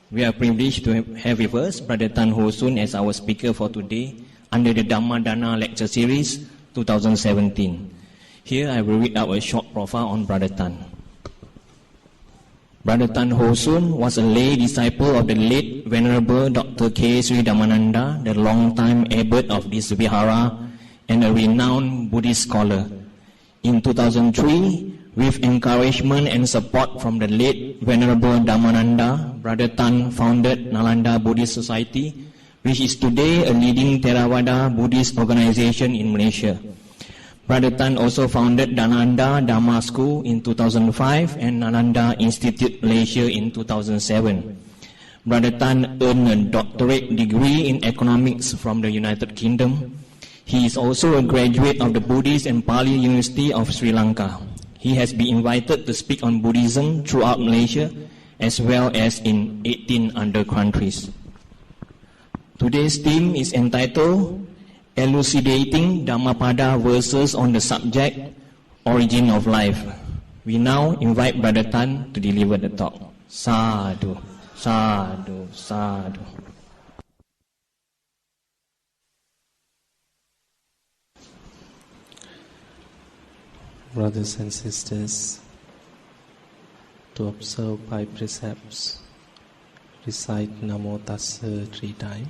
We are privileged to have with us Brother Tan Ho Soon as our speaker for today under the Dhammapada Lecture Series 2017. Here I will read out a short profile on Brother Tan. Brother Tan Ho Soon was a lay disciple of the late Venerable Dr. K. Sri Dhammananda, the long-time abbot of this vihara and a renowned Buddhist scholar. In 2003, with encouragement and support from the late Venerable Dhammananda, Brother Tan founded Nalanda Buddhist Society, which is today a leading Theravada Buddhist organization in Malaysia. Brother Tan also founded Nalanda Dhamma School in 2005 and Nalanda Institute Malaysia in 2007. Brother Tan earned a doctorate degree in economics from the United Kingdom. He is also a graduate of the Buddhist and Pali University of Sri Lanka. He has been invited to speak on Buddhism throughout Malaysia as well as in 18 other countries. Today's theme is entitled Elucidating Dhammapada Verses on the subject Origin of Life. We now invite Brother Tan to deliver the talk. Sadhu, sadhu, sadhu. Brothers and sisters, to observe 5 precepts, recite Namo Tassa 3 times.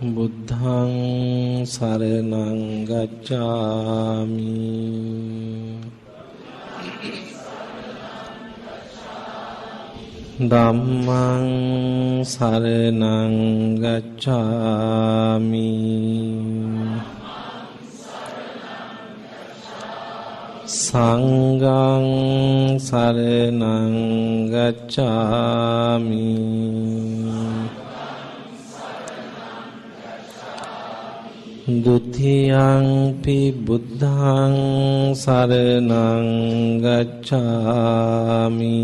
Buddhaṃ saraṇaṃ gacchāmi Dhammaṃ saraṇaṃ gacchāmi Saṅghāṃ saraṇaṃ gacchāmi Dutiyampi Buddhaṃ saraṇaṃ gacchāmi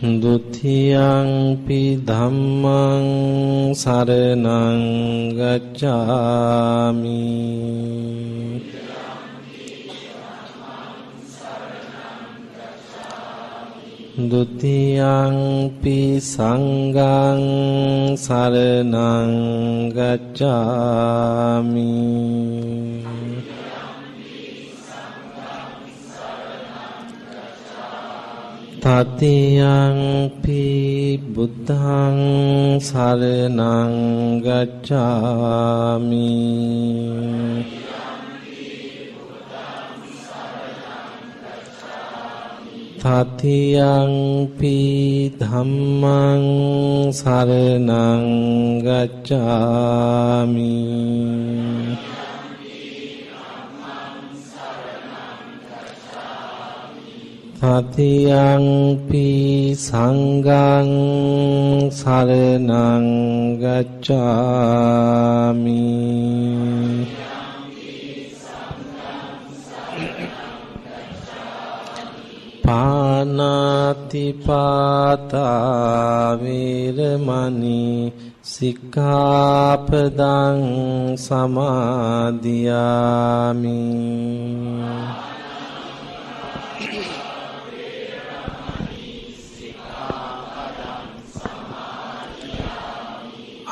Dutiyampi Dhammaṃ saraṇaṃ gacchāmi Dutiyampi Saṅghāṃ saraṇaṃ gacchāmi Tatiyampi Buddhaṃ saraṇaṃ gacchāmi Tatiyampi Dhammaṃ saraṇaṃ gacchāmi Tatiyampi Saṅghāṃ saraṇaṃ gacchāmi Pānātipātā vīramani sikkāpadaṃ samādhiyāmi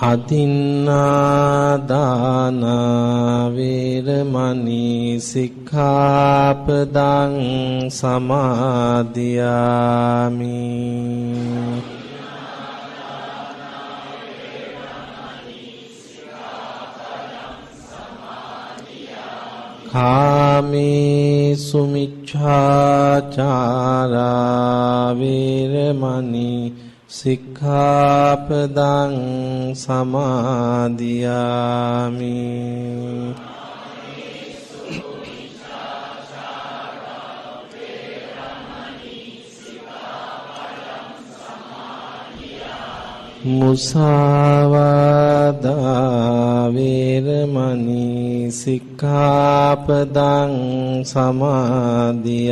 Adinādāna vīramani sikkāpadaṃ samādhiyāmi Kāmesu miccācārā vīramani සික්ඛාපදං සමාදියාමි මුසාවාදා වේරමණී සික්ඛාපදං සමාදියාමි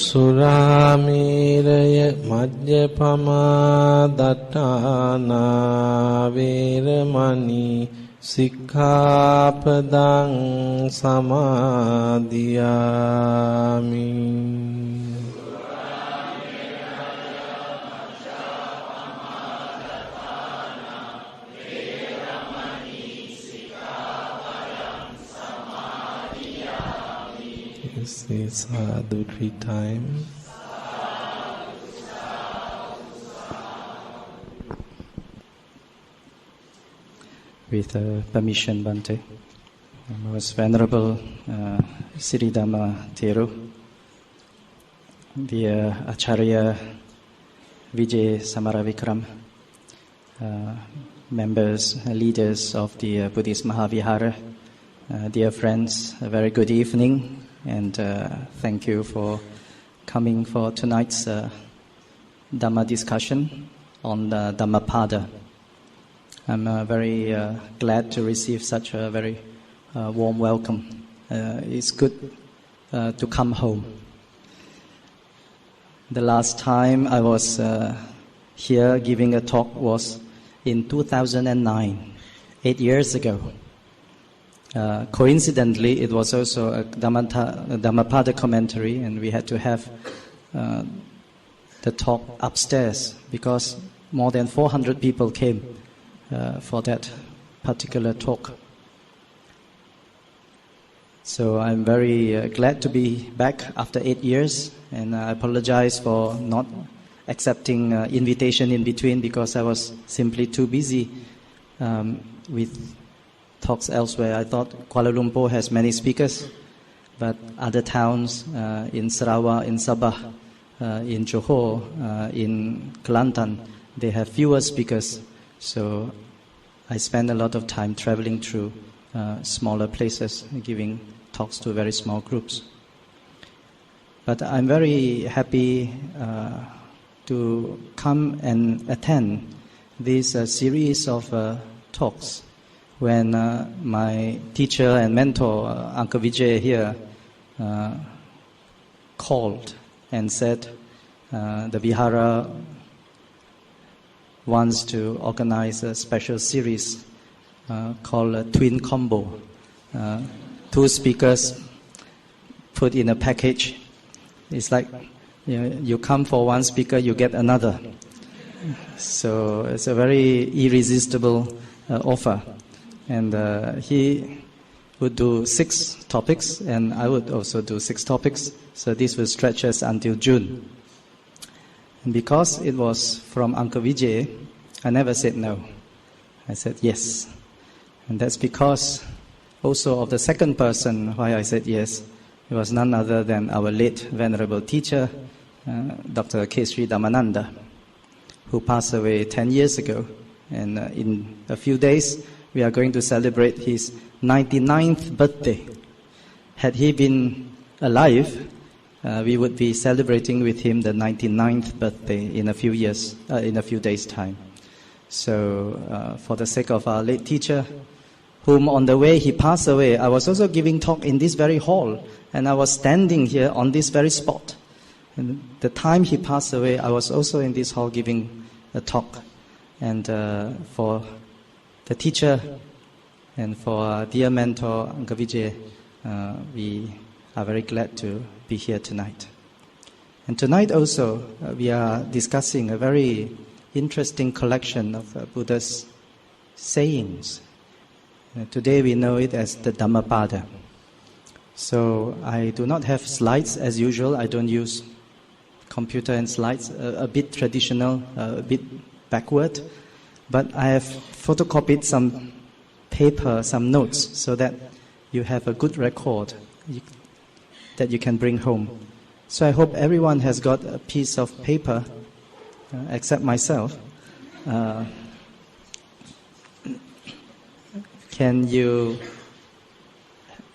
සුරාමේරය මජ්ජපමා දට්ඨානා වේරමණී සික්ඛාපදං සමාදියාමි This is sadhu 3 times. With permission, Bhante, Most Venerable Siddhidhamma Theru, dear Acharya Vijay Samaravikram, members, leaders of the Buddhist Mahavihara, dear friends, a very good evening, and thank you for coming for tonight's Dhamma discussion on the Dhammapada. I'm very glad to receive such a very warm welcome. It's good to come home. The last time I was here giving a talk was in 2009, 8 years ago. Coincidentally, it was also a Dhammapada commentary, and we had to have the talk upstairs because more than 400 people came for that particular talk. So I'm very glad to be back after 8 years, and I apologize for not accepting invitation in between because I was simply too busy with talks elsewhere. I thought Kuala Lumpur has many speakers, but other towns in Sarawak, in Sabah, in Johor, in Kelantan, they have fewer speakers. So I spend a lot of time traveling through smaller places, giving talks to very small groups. But I'm very happy to come and attend this series of talks when my teacher and mentor, Uncle Vijay here, called and said the Vihara wants to organize a special series called a Twin Combo. 2 speakers put in a package. It's like you come for one speaker, you get another. So it's a very irresistible offer. And he would do 6 topics, and I would also do 6 topics. So this will stretch us until June. And because it was from Uncle Vijay, I never said no. I said yes. And that's because also of the second person why I said yes. It was none other than our late venerable teacher, Dr. Kesri Dhammananda, who passed away 10 years ago. And in a few days, we are going to celebrate his 99th birthday. Had he been alive, we would be celebrating with him the 99th birthday in a few days' time. So, for the sake of our late teacher, whom on the way he passed away, I was also giving talk in this very hall, and I was standing here on this very spot. And the time he passed away, I was also in this hall giving a talk. And for the teacher and for our dear mentor, Uncle Vijay, we are very glad to be here tonight. And tonight also, we are discussing a very interesting collection of Buddha's sayings. Today we know it as the Dhammapada. So I do not have slides as usual. I don't use computer and slides, a bit traditional, a bit backward. But I have photocopied some paper, some notes, so that you have a good record that you can bring home. So I hope everyone has got a piece of paper, except myself. Can you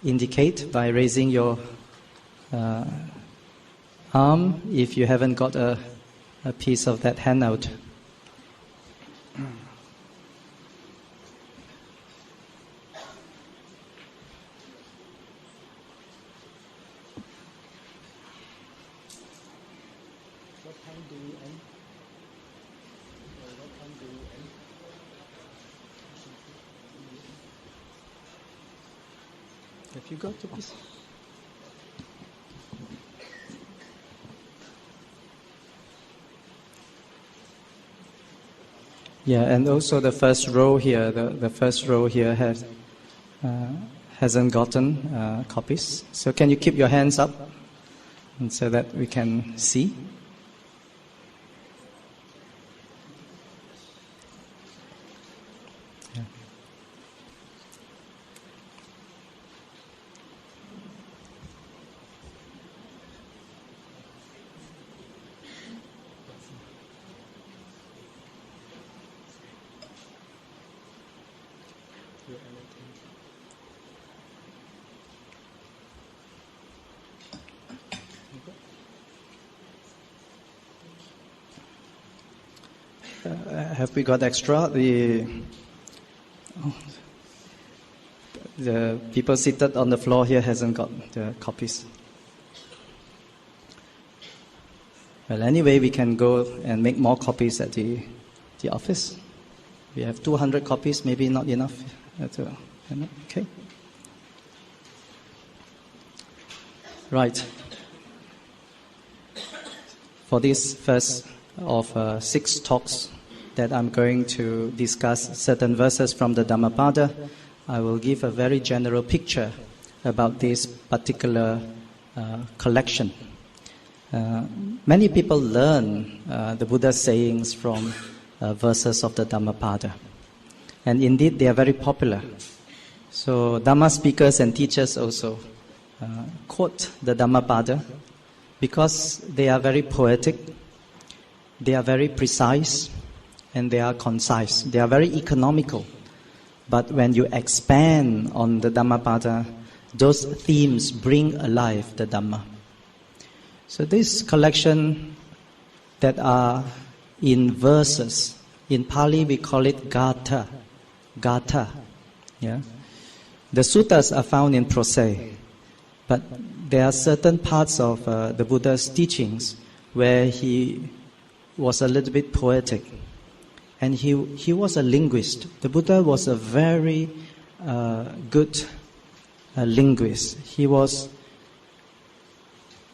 indicate by raising your arm if you haven't got a piece of that handout? Have you got the piece? Yeah, and also the first row here, the first row here hasn't gotten copies. So can you keep your hands up and so that we can see? Have we got extra? The people seated on the floor here hasn't got the copies. Well, anyway, we can go and make more copies at the office. We have 200 copies, maybe not enough. Okay. Right. For this first of 6 talks that I'm going to discuss certain verses from the Dhammapada, I will give a very general picture about this particular collection. Many people learn the Buddha's sayings from verses of the Dhammapada. And indeed, they are very popular. So Dhamma speakers and teachers also quote the Dhammapada because they are very poetic, they are very precise, and they are concise. They are very economical. But when you expand on the Dhammapada, those themes bring alive the Dhamma. So this collection that are in verses, in Pali we call it gatha. Gatha. Yeah? The suttas are found in prose. But there are certain parts of the Buddha's teachings where he was a little bit poetic. And he was a linguist. The Buddha was a very good linguist. He was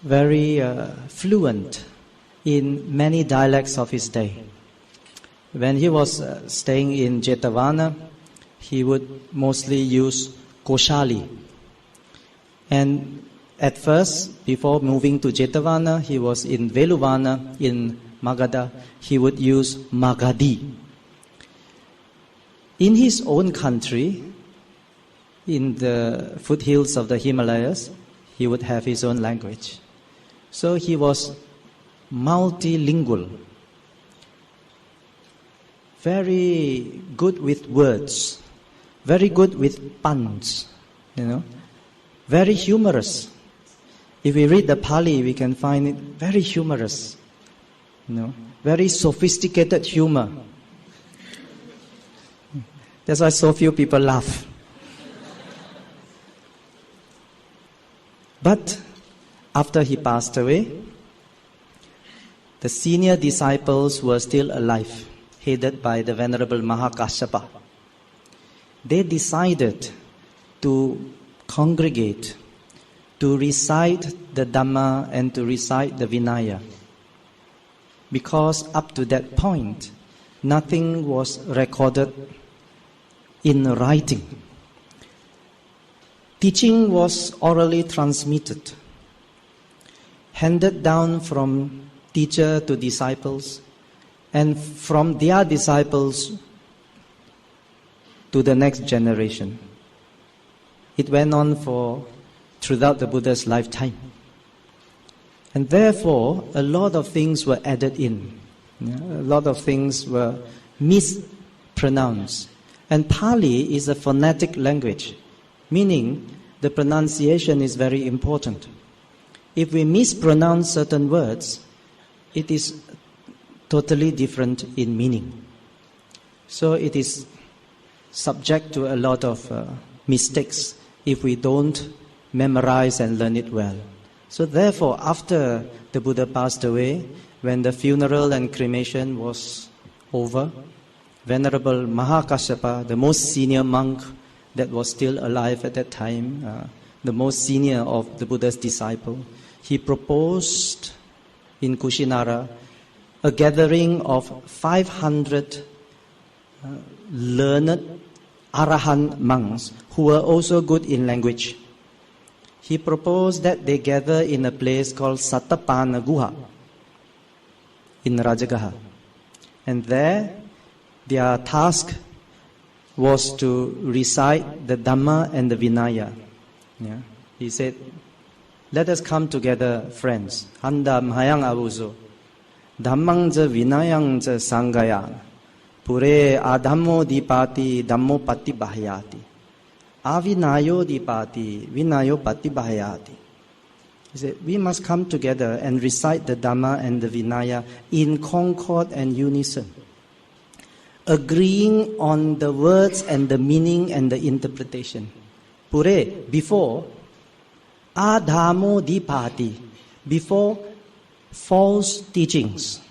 very fluent in many dialects of his day. When he was staying in Jetavana, he would mostly use Koshali. And at first, before moving to Jetavana, he was in Veluvana, in Magadha, he would use Magadhi. In his own country, in the foothills of the Himalayas, he would have his own language. So he was multilingual, very good with words, very good with puns, very humorous. If we read the Pali, we can find it very humorous. Very sophisticated humor. That's why so few people laugh. But after he passed away, the senior disciples were still alive, headed by the Venerable Mahakassapa. They decided to congregate, to recite the Dhamma and to recite the Vinaya. Because up to that point, nothing was recorded in writing. Teaching was orally transmitted, handed down from teacher to disciples, and from their disciples to the next generation. It went on throughout the Buddha's lifetime. And therefore, a lot of things were added in. A lot of things were mispronounced. And Pali is a phonetic language, meaning the pronunciation is very important. If we mispronounce certain words, it is totally different in meaning. So it is subject to a lot of mistakes if we don't memorize and learn it well. So therefore, after the Buddha passed away, when the funeral and cremation was over, Venerable Mahakassapa, the most senior monk that was still alive at that time, the most senior of the Buddha's disciple, he proposed in Kushinara a gathering of 500 learned Arahant monks who were also good in language. He proposed that they gather in a place called Satapana Guha in Rajagaha. And there, their task was to recite the Dhamma and the Vinaya. Yeah. He said, let us come together, friends. Handa mhayang abuzo. Dhammang ja vinayang ja sangaya. Pure adhammo dipati dhammo pati bahyati. Avinayo dipati vinayo pati bahyati. He said, we must come together and recite the Dhamma and the Vinaya in concord and unison, agreeing on the words and the meaning and the interpretation. Pure, before, adhamo dipati, before false teachings,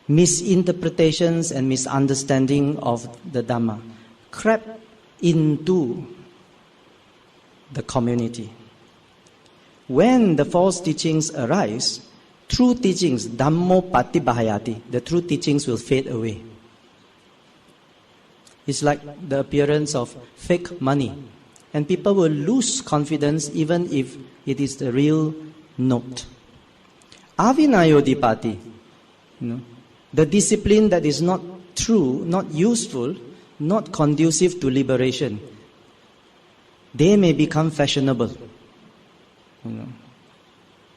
misinterpretations and misunderstanding of the Dhamma crept into the community. When the false teachings arise, true teachings, Dhammo pati bahayati, the true teachings will fade away. It's like the appearance of fake money. And people will lose confidence even if it is the real note. Avinayo dipati, the discipline that is not true, not useful, not conducive to liberation, they may become fashionable.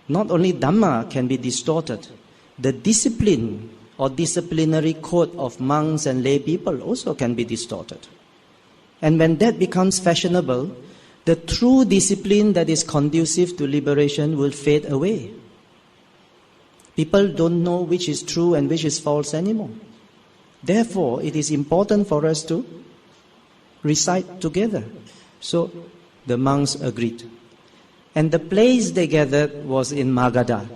Not only Dhamma can be distorted, the discipline or disciplinary code of monks and lay people also can be distorted. And when that becomes fashionable, the true discipline that is conducive to liberation will fade away. People don't know which is true and which is false anymore. Therefore, it is important for us to recite together. So the monks agreed. And the place they gathered was in Magadha.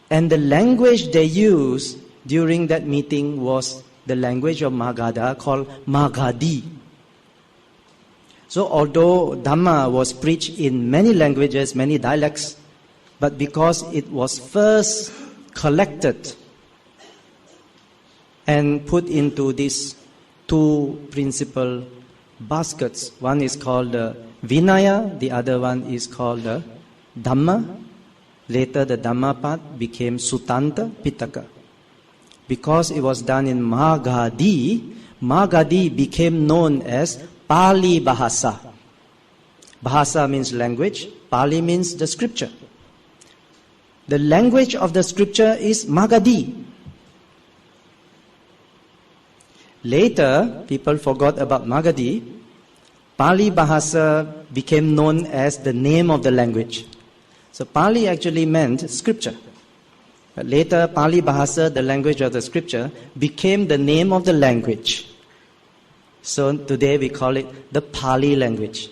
And the language they used during that meeting was the language of Magadha called Magadhi. So although Dhamma was preached in many languages, many dialects, but because it was first collected and put into these two principal baskets, one is called Vinaya, the other one is called Dhamma. Later the Dhammapada became Sutanta Pitaka. Because it was done in Magadhi, Magadhi became known as Pali Bahasa. Bahasa means language, Pali means the scripture. The language of the scripture is Magadhi. Later, people forgot about Magadhi. Pali Bahasa became known as the name of the language. So Pali actually meant scripture. But later, Pali Bahasa, the language of the scripture, became the name of the language. So today we call it the Pali language.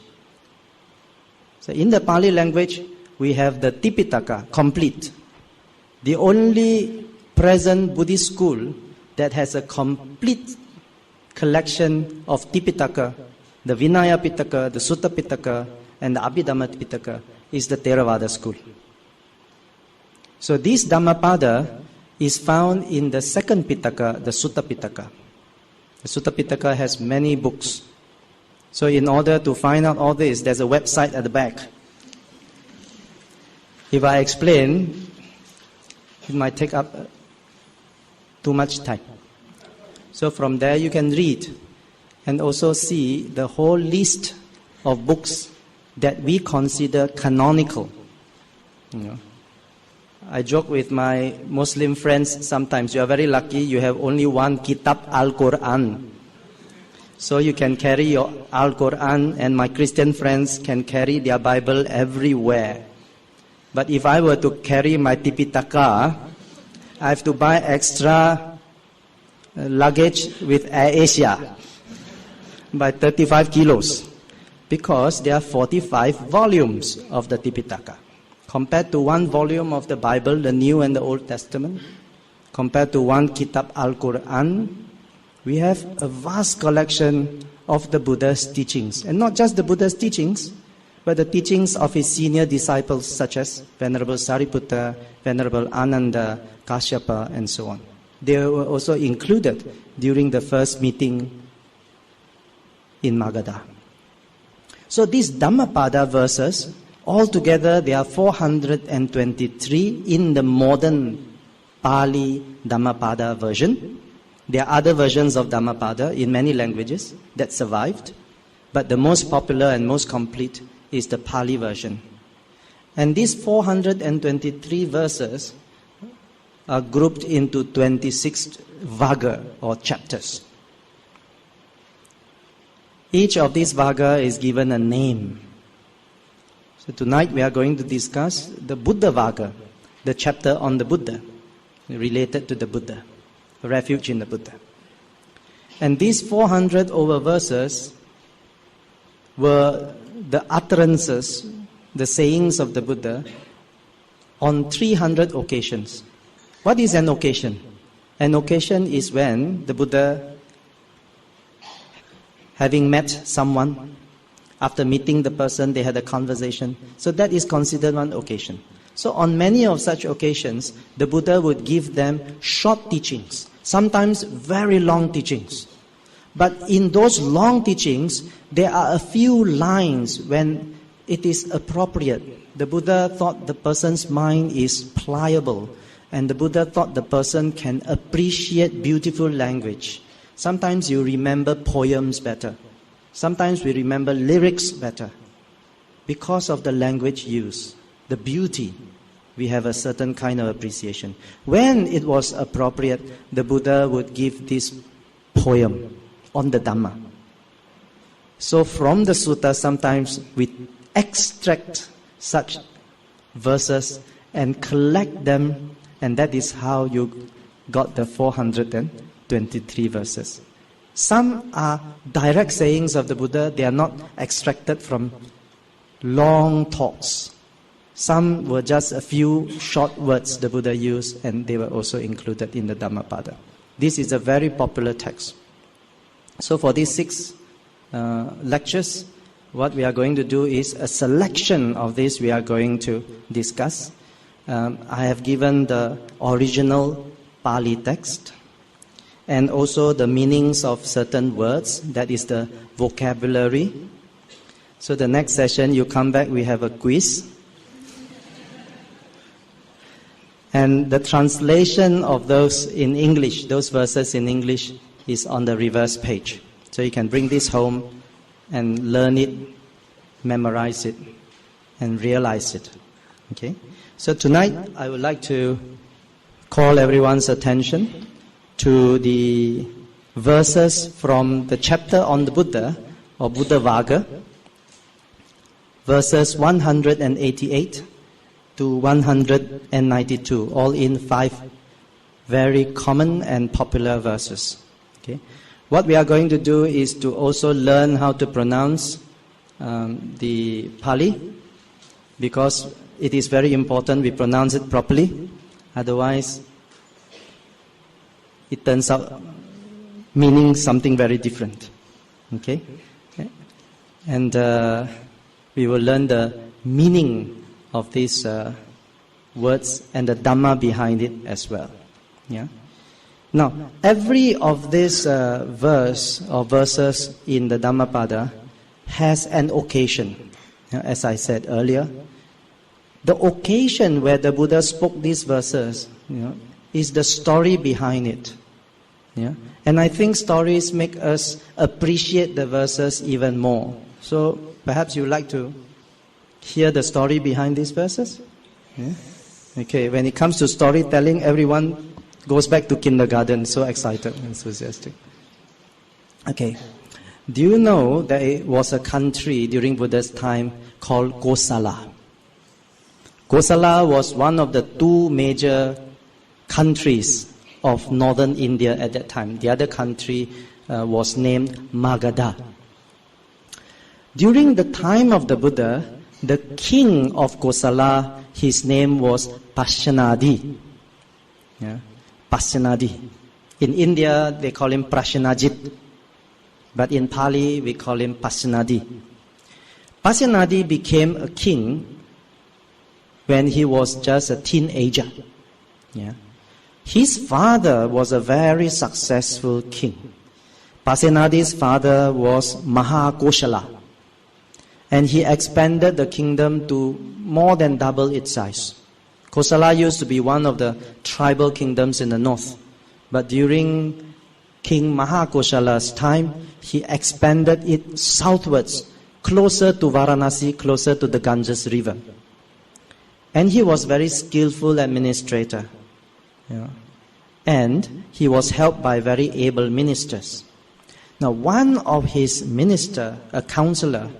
So in the Pali language, we have the Tipitaka, complete. The only present Buddhist school that has a complete collection of Tipitaka, the Vinaya Pitaka, the Sutta Pitaka, and the Abhidhamma Pitaka is the Theravada school. So this Dhammapada is found in the second Pitaka, the Sutta Pitaka. The Sutta Pitaka has many books. So in order to find out all this, there's a website at the back. If I explain, it might take up too much time. So from there you can read and also see the whole list of books that we consider canonical. I joke with my Muslim friends sometimes, you are very lucky you have only one Kitab Al-Quran. So you can carry your Al-Quran, and my Christian friends can carry their Bible everywhere. But if I were to carry my Tipitaka, I have to buy extra luggage with Air Asia by 35 kilos, because there are 45 volumes of the Tipitaka. Compared to one volume of the Bible, the New and the Old Testament, compared to one Kitab Al-Quran, we have a vast collection of the Buddha's teachings. And not just the Buddha's teachings, but the teachings of his senior disciples such as Venerable Sariputta, Venerable Ananda, Kashyapa, and so on. They were also included during the first meeting in Magadha. So these Dhammapada verses, altogether there are 423 in the modern Pali Dhammapada version. There are other versions of Dhammapada in many languages that survived, but the most popular and most complete is the Pali version. And these 423 verses are grouped into 26 Vagga or chapters. Each of these Vagga is given a name. So tonight we are going to discuss the Buddha Vagga, the chapter on the Buddha, related to the Buddha, Refuge in the Buddha. And these 400 over verses were the utterances, the sayings of the Buddha on 300 occasions. What is an occasion? An occasion is when the Buddha, having met someone, after meeting the person, they had a conversation. So that is considered one occasion. So on many of such occasions, the Buddha would give them short teachings, sometimes very long teachings. But in those long teachings, there are a few lines when it is appropriate. The Buddha thought the person's mind is pliable, and the Buddha thought the person can appreciate beautiful language. Sometimes you remember poems better. Sometimes we remember lyrics better. Because of the language used, the beauty, we have a certain kind of appreciation. When it was appropriate, the Buddha would give this poem on the Dhamma. So from the sutta, sometimes we extract such verses and collect them, and that is how you got the 423 verses. Some are direct sayings of the Buddha. They are not extracted from long talks. Some were just a few short words the Buddha used, and they were also included in the Dhammapada. This is a very popular text. So for these 6 lectures, what we are going to do is a selection of this we are going to discuss. I have given the original Pali text and also the meanings of certain words, that is the vocabulary. So the next session you come back, we have a quiz. And the translation of those in English, those verses in English, is on the reverse page. So you can bring this home and learn it, memorize it, and realize it. Okay? So tonight I would like to call everyone's attention to the verses from the chapter on the Buddha, or Buddha Vagga, verses 188 to 192, all in 5 very common and popular verses. Okay? What we are going to do is to also learn how to pronounce the Pali, because it is very important we pronounce it properly. Otherwise, it turns out meaning something very different. Okay? And we will learn the meaning of these words and the Dhamma behind it as well. Yeah. Now, every of these verse or verses in the Dhammapada has an occasion. As I said earlier, the occasion where the Buddha spoke these verses, is the story behind it. Yeah? And I think stories make us appreciate the verses even more. So perhaps you like to hear the story behind these verses? Yeah? Okay, when it comes to storytelling, everyone goes back to kindergarten, so excited, enthusiastic. Okay, do you know there was a country during Buddha's time called Kosala? Kosala was one of the two major countries of northern India at that time. The other country was named Magadha. During the time of the Buddha, the king of Kosala, his name was Pasyanadi. Yeah? Pasyanadi. In India, they call him Prashanajit. But in Pali, we call him Pasyanadi. Pasyanadi became a king when he was just a teenager. Yeah? His father was a very successful king. Pasyanadi's father was Mahakoshala. And he expanded the kingdom to more than double its size. Kosala used to be one of the tribal kingdoms in the north. But during King Mahakoshala's time, he expanded it southwards, closer to Varanasi, closer to the Ganges River. And he was very skillful administrator. Yeah. And he was helped by very able ministers. Now, one of his minister, a counselor,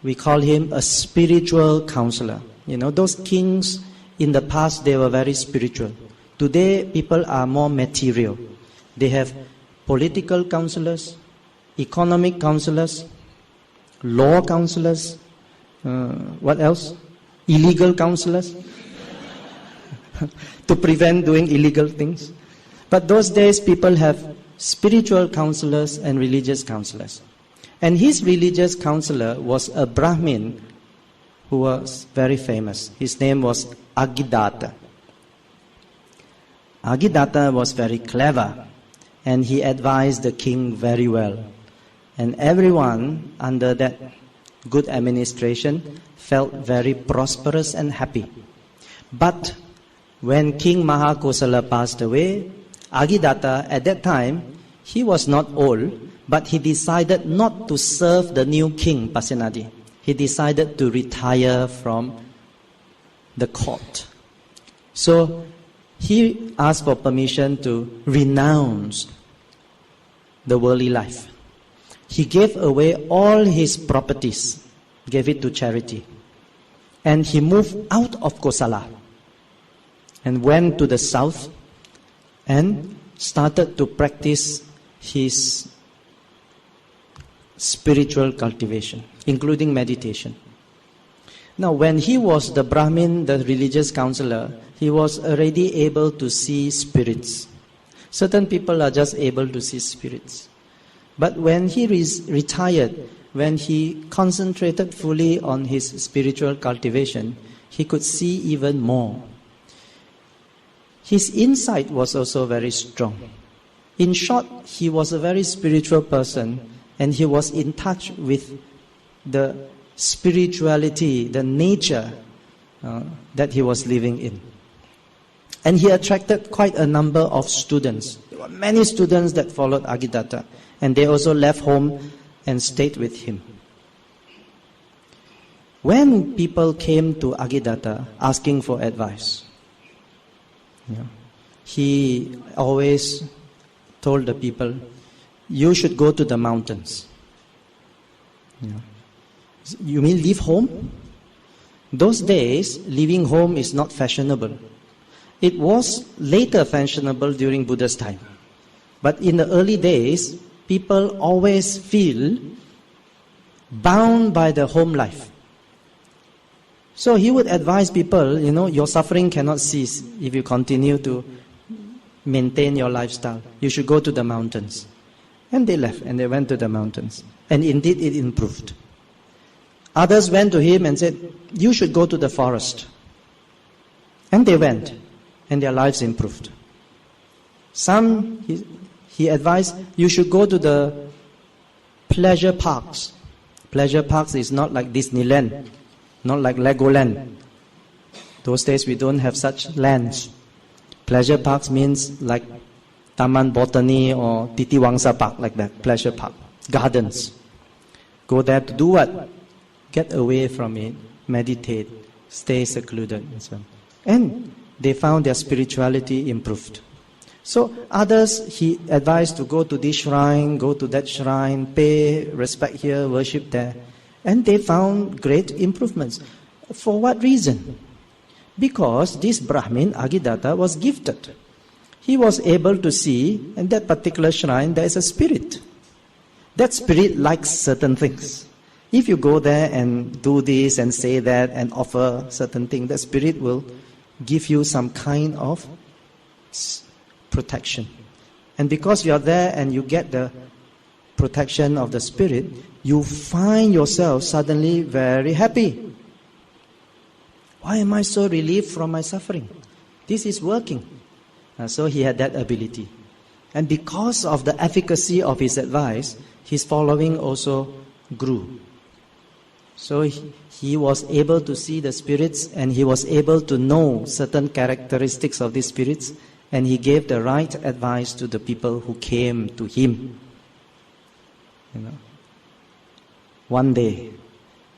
we call him a spiritual counselor. You know, those kings in the past, they were very spiritual. Today, people are more material. They have political counselors, economic counselors, law counselors, what else? Illegal counselors to prevent doing illegal things. But those days, people have spiritual counselors and religious counselors. And his religious counselor was a Brahmin who was very famous. His name was Agidata. Agidata was very clever, and he advised the king very well. And everyone under that good administration felt very prosperous and happy. But when King Mahakosala passed away, Agidata, at that time, he was not old, but he decided not to serve the new king, Pasyanadi. He decided to retire from the court. So he asked for permission to renounce the worldly life. He gave away all his properties, gave it to charity. And he moved out of Kosala and went to the south and started to practice his spiritual cultivation, including meditation. Now, when he was the Brahmin, the religious counselor, he was already able to see spirits. Certain people are just able to see spirits. But when he retired, when he concentrated fully on his spiritual cultivation, he could see even more. His insight was also very strong. In short, he was a very spiritual person, and he was in touch with the spirituality, the nature that he was living in. And he attracted quite a number of students. There were many students that followed Agidata, and they also left home and stayed with him. When people came to Agidata asking for advice, he always told the people, you should go to the mountains. You mean leave home? Those days, leaving home is not fashionable. It was later fashionable during Buddha's time. But in the early days, people always feel bound by the home life. So he would advise people, your suffering cannot cease if you continue to maintain your lifestyle. You should go to the mountains. And they left, and they went to the mountains. And indeed, it improved. Others went to him and said, you should go to the forest. And they went, and their lives improved. Some, he advised, you should go to the pleasure parks. Pleasure parks is not like Disneyland, not like Legoland. Those days we don't have such lands. Pleasure parks means like Taman Botany or Titiwangsa Park, like that, pleasure park, gardens. Go there to do what? Get away from it, meditate, stay secluded, and so on. And they found their spirituality improved. So others, he advised to go to this shrine, go to that shrine, pay respect here, worship there. And they found great improvements. For what reason? Because this Brahmin, Aghidatta, was gifted. He was able to see, in that particular shrine, there is a spirit. That spirit likes certain things. If you go there and do this and say that and offer certain things, the spirit will give you some kind of protection. And because you are there and you get the protection of the spirit, you find yourself suddenly very happy. Why am I so relieved from my suffering? This is working. So he had that ability. And because of the efficacy of his advice, his following also grew. So he was able to see the spirits, and he was able to know certain characteristics of these spirits, and he gave the right advice to the people who came to him. One day,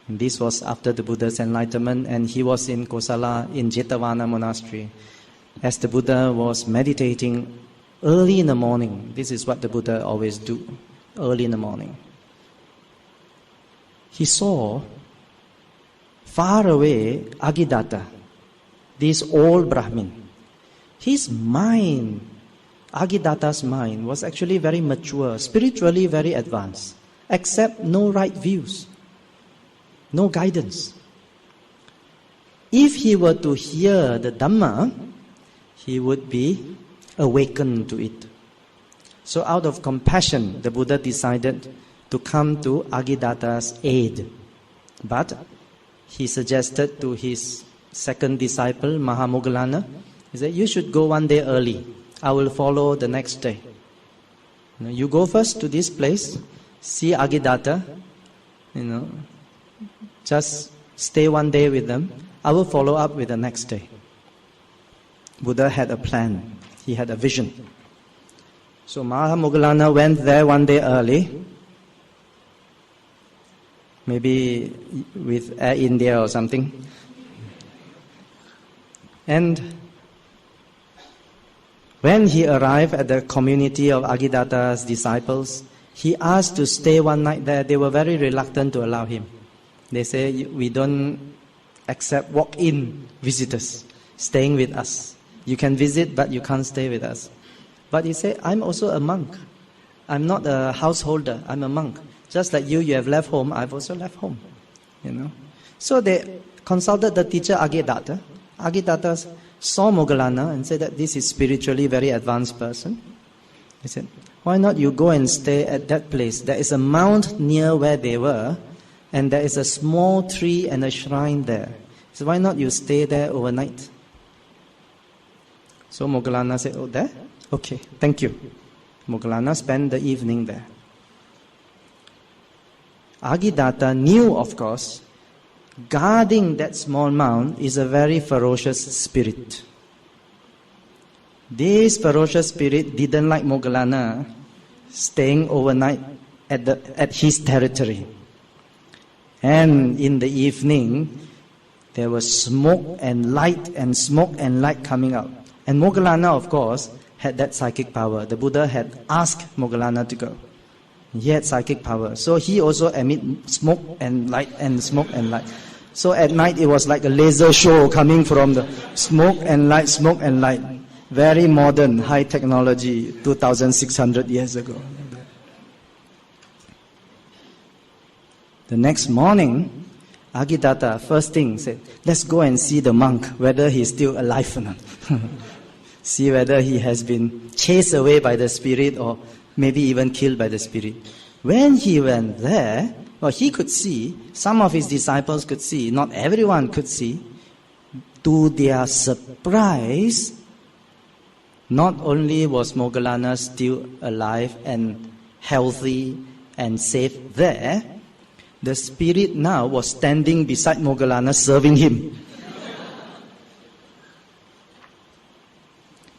and this was after the Buddha's enlightenment, and he was in Kosala, in Jetavana monastery. As the Buddha was meditating early in the morning, this is what the Buddha always do, early in the morning. He saw far away Aghidatta, this old Brahmin. His mind, Aghidatta's mind, was actually very mature, spiritually very advanced, except no right views, no guidance. If he were to hear the Dhamma, he would be awakened to it. So out of compassion, the Buddha decided to come to Aghidatta's aid. But he suggested to his second disciple, Mahamoggallana, he said, you should go one day early. I will follow the next day. You go first to this place, see Aghidatta, just stay one day with them. I will follow up with the next day. Buddha had a plan. He had a vision. So Mahamoggallana went there one day early, maybe with Air India or something. And when he arrived at the community of Aghidatta's disciples, he asked to stay one night there. They were very reluctant to allow him. They say, we don't accept walk-in visitors staying with us. You can visit, but you can't stay with us. But he said, I'm also a monk. I'm not a householder. I'm a monk. Just like you have left home, I've also left home. So they consulted the teacher Aghidatta. Aghidatta saw Moggallana and said that this is spiritually very advanced person. He said, why not you go and stay at that place? There is a mount near where they were, and there is a small tree and a shrine there. So why not you stay there overnight? So Moggallana said, oh, there? Okay, thank you. Moggallana spent the evening there. Aghidatta knew, of course, guarding that small mound is a very ferocious spirit. This ferocious spirit didn't like Moggallana staying overnight at his territory. And in the evening, there was smoke and light coming out. And Moggallana, of course, had that psychic power. The Buddha had asked Moggallana to go. He had psychic power. So he also emitted smoke and light and smoke and light. So at night it was like a laser show coming from the smoke and light. Very modern, high technology, 2,600 years ago. The next morning, Aghidatta, first thing, said, let's go and see the monk, whether he's still alive or not. See whether he has been chased away by the spirit or maybe even killed by the spirit. When he went there, he could see, some of his disciples could see, not everyone could see. To their surprise, not only was Moggallana still alive and healthy and safe there, the spirit now was standing beside Moggallana serving him.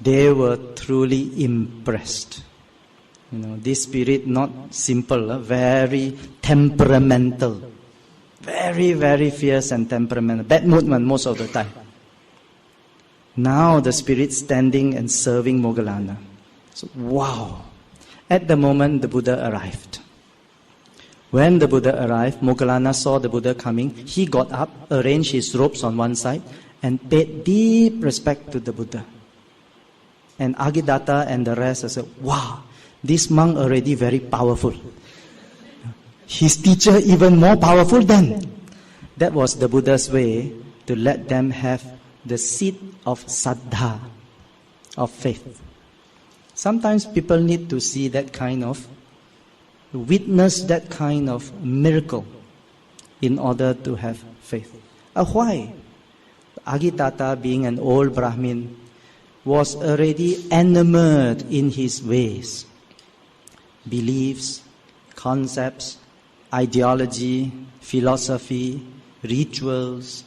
they were truly impressed. This spirit, not simple, very temperamental. Very, very fierce and temperamental. Bad mood most of the time. Now the spirit standing and serving Moggallana. So, wow. At the moment the Buddha arrived. When the Buddha arrived, Moggallana saw the Buddha coming. He got up, arranged his robes on one side, and paid deep respect to the Buddha. And Aggidatta and the rest said, wow, this monk already very powerful. His teacher even more powerful than. That was the Buddha's way to let them have the seed of saddha, of faith. Sometimes people need to see that kind of, witness that kind of miracle in order to have faith. Why? Aggidatta, being an old Brahmin, was already enamored in his ways. Beliefs, concepts, ideology, philosophy, rituals.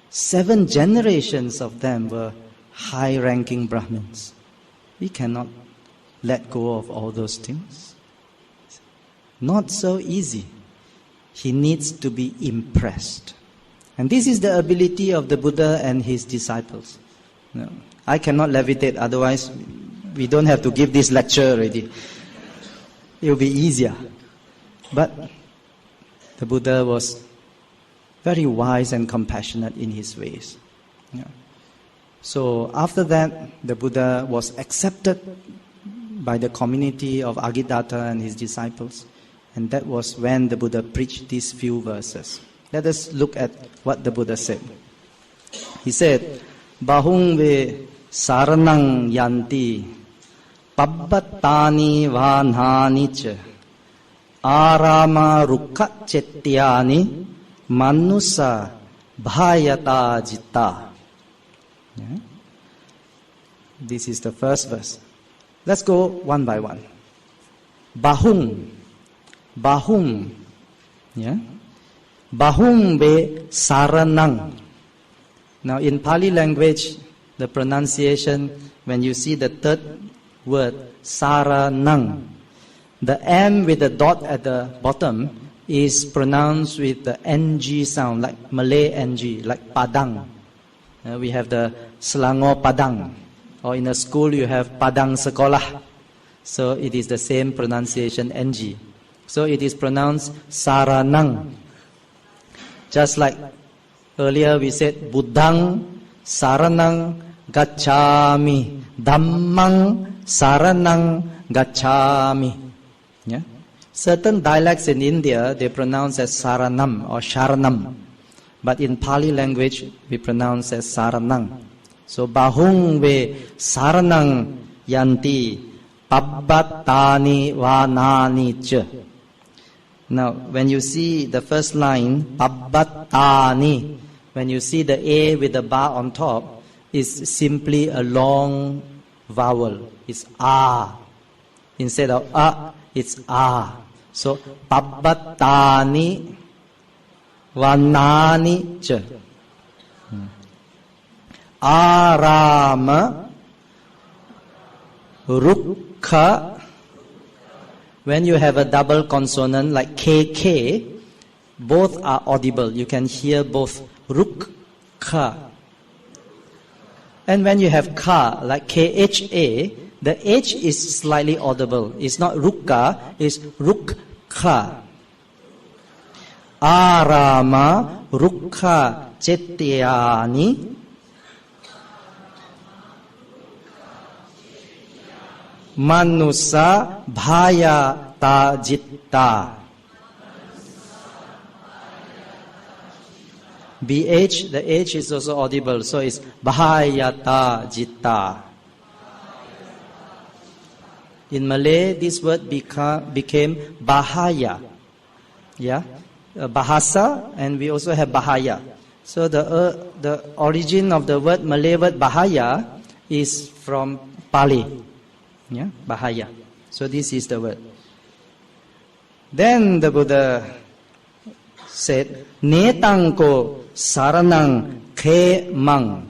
7 generations of them were high-ranking Brahmins. We cannot let go of all those things. Not so easy. He needs to be impressed. And this is the ability of the Buddha and his disciples. No, I cannot levitate, otherwise we don't have to give this lecture already. It will be easier. But the Buddha was very wise and compassionate in his ways. Yeah. So after that, the Buddha was accepted by the community of Aggidatta and his disciples. And that was when the Buddha preached these few verses. Let us look at what the Buddha said. He said, Bahung ve saranang yanti pabbatani vanhani cha arama rukha chetyani manusa bhayata jitta. Yeah. This is the first verse. Let's go one by one. Bahung. Bahung. Yeah. Bahung be saranang. Now in Pali language, the pronunciation, when you see the third word, saranang, the M with the dot at the bottom is pronounced with the NG sound, like Malay NG, like Padang. We have the Selangor Padang. Or in a school you have Padang Sekolah. So it is the same pronunciation, NG. So it is pronounced saranang. Just like earlier we said Buddhang saranang gacchami, Dhammang saranang gacchami. Yeah? Certain dialects in India, they pronounce as saranam or sharanam. But in Pali language, we pronounce as saranang. So bahung ve saranang yanti pabbatani vanani cha. Now, when you see the first line, pabbatani, when you see the A with the bar on top, is simply a long vowel. It's A. Instead of A, it's A. So, pabbatani vanani cha. Arama rukha. When you have a double consonant like KK, both are audible. You can hear both. Rukha. And when you have ka, like KHA, the H is slightly audible. It's not rukka, it's rukha. Arama rukha chetyani manusa bhayata jitta. BH, the H is also audible, so it's bhayata jitta. In Malay, this word became bahaya. Yeah, bahasa, and we also have bahaya. So the origin of the word Malay word bahaya is from Pali. Yeah, bahaya. So this is the word. Then the Buddha said, Netangko saranang ke mang.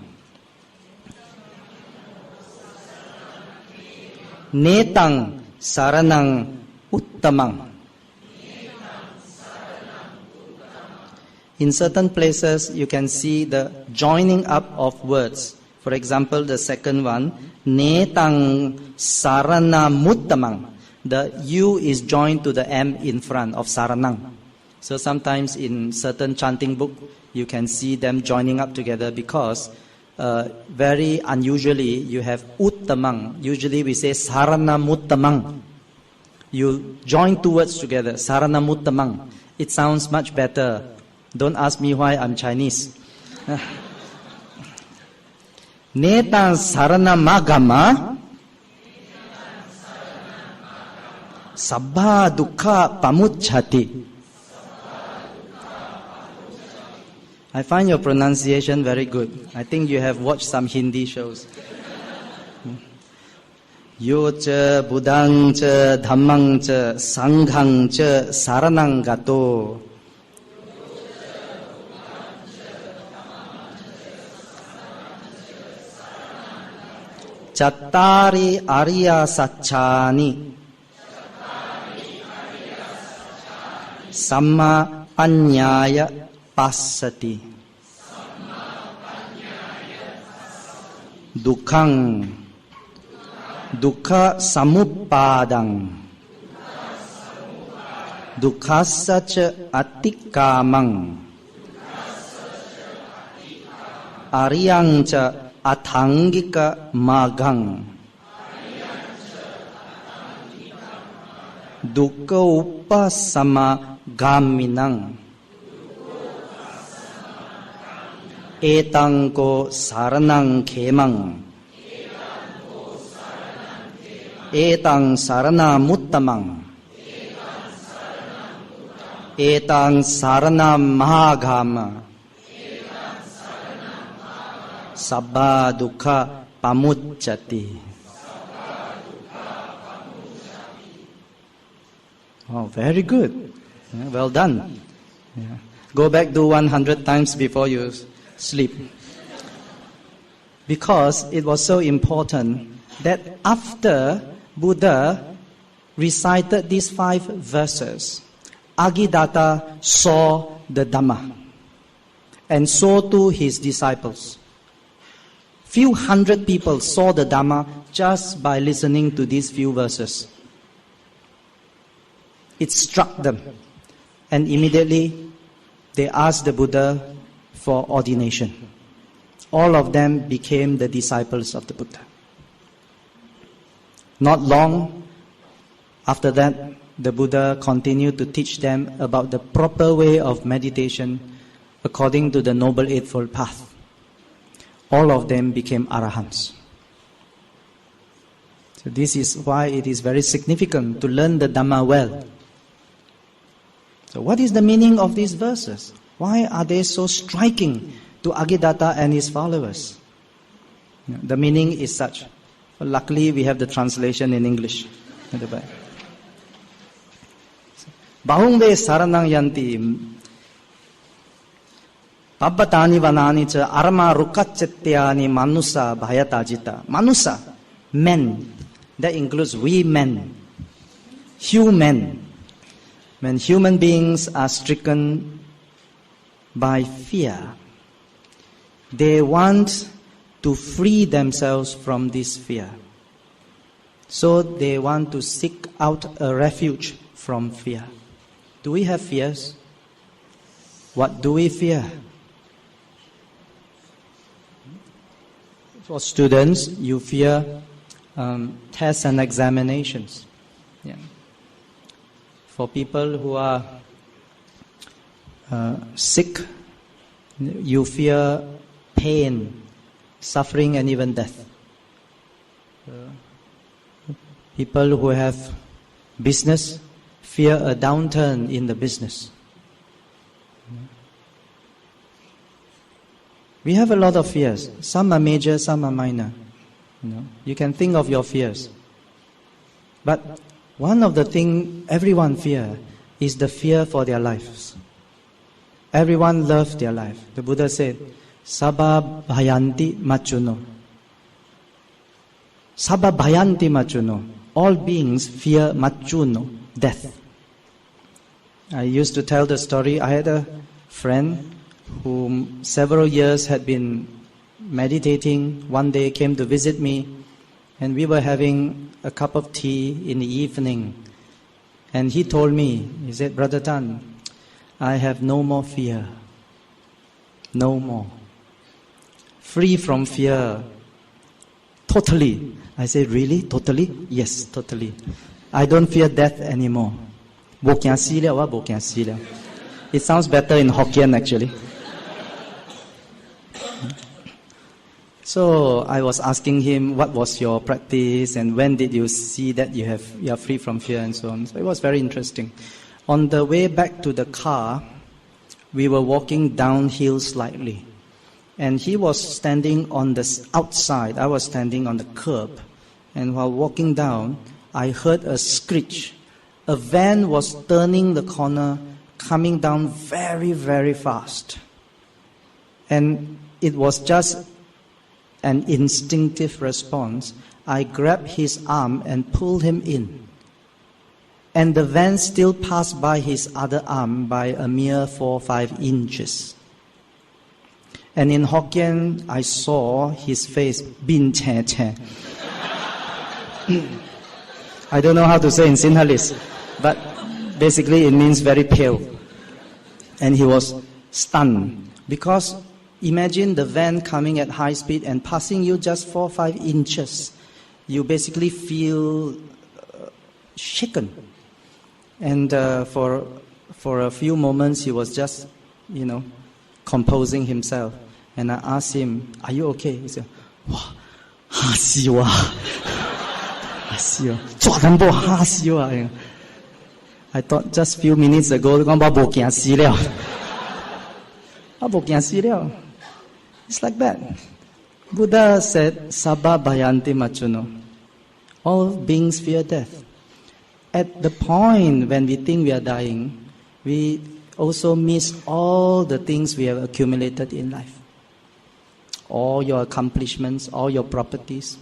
Netang saranang uttamang. In certain places, you can see the joining up of words. For example, the second one, Netang saranamuttamang. The U is joined to the M in front of saranang. So sometimes in certain chanting book, you can see them joining up together because very unusually you have uttamang. Usually we say saranamuttamang. You join two words together, saranamuttamang. It sounds much better. Don't ask me why I'm Chinese. Netan saranamagama sabbha dukkha pamucchati. I find your pronunciation very good. I think you have watched some Hindi shows. Yo cha buddhang cha dhammang cha sanghang cha saranang gato. Chattari Arya Sacchani Samma Panyaya Passati Dukkhaṃ Dukkha Samuppadang Dukkassa ca Attikkamang Aryaṃ ca Athangika Magang Dukkha Upasama Gaminang Etangko Saranang Khemang Etang Sarana Muttamang Etang Sarana Mahagama Sabbha dukkha pamucchati. Oh, very good. Yeah, well done. Yeah. Go back, do 100 times before you sleep. Because it was so important that after Buddha recited these 5 verses, Aggidatta saw the Dhamma, and so too his disciples. Few hundred people saw the Dhamma just by listening to these few verses. It struck them, and immediately they asked the Buddha for ordination. All of them became the disciples of the Buddha. Not long after that, the Buddha continued to teach them about the proper way of meditation according to the Noble Eightfold Path. All of them became arahants. So this is why it is very significant to learn the Dhamma well. So what is the meaning of these verses? Why are they so striking to Aggidatta and his followers? The meaning is such. Well, luckily we have the translation in English at the back. Bahungve saranang yanti Pabbatani vanani cha arma rukachetyani manusa bhayatajita. Manusa, men. That includes we men. Human. When human beings are stricken by fear, they want to free themselves from this fear. So they want to seek out a refuge from fear. Do we have fears? What do we fear? For students, you fear tests and examinations. Yeah. For people who are sick, you fear pain, suffering, and even death. People who have business fear a downturn in the business. We have a lot of fears. Some are major, some are minor. You can think of your fears. But one of the things everyone fears is the fear for their lives. Everyone loves their life. The Buddha said, Sabba bhayanti machuno. Sabba bhayanti machuno. all beings fear machuno, death. I used to tell the story. I had a friend who several years had been meditating. One day came to visit me, and we were having a cup of tea in the evening. And he told me, he said, Brother Tan, I have no more fear. No more. Free from fear. Totally. I said, really? Totally? Yes, totally. I don't fear death anymore. It sounds better in Hokkien actually. So I was asking him, what was your practice and when did you see that you are free from fear and so on. So it was very interesting. On the way back to the car, we were walking downhill slightly. And he was standing on the outside, I was standing on the curb. And while walking down, I heard a screech. A van was turning the corner, coming down very, very fast. And it was just an instinctive response. I grabbed his arm and pulled him in. And the van still passed by his other arm by a mere 4 or 5 inches. And in Hokkien, I saw his face, bin che che. I don't know how to say in Sinhalese, but basically it means very pale. And he was stunned because imagine the van coming at high speed and passing you just 4 or 5 inches. You basically feel shaken. And for a few moments he was just, composing himself. And I asked him, are you okay? He said, wow, ha si wa. Ha si wa. Chua tan bo ha si wa. I thought just a few minutes ago, it's like that. Buddha said, Sabba bhayanti machuno. All beings fear death. At the point when we think we are dying, we also miss all the things we have accumulated in life. All your accomplishments, all your properties,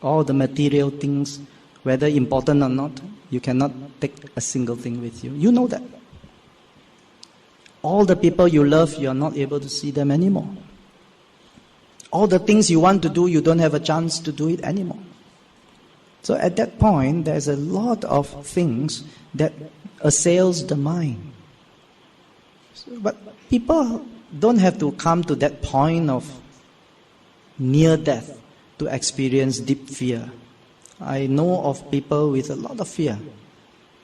all the material things, whether important or not, you cannot take a single thing with you. You know that. All the people you love, you are not able to see them anymore. All the things you want to do, you don't have a chance to do it anymore. So at that point, there's a lot of things that assails the mind. But people don't have to come to that point of near death to experience deep fear. I know of people with a lot of fear.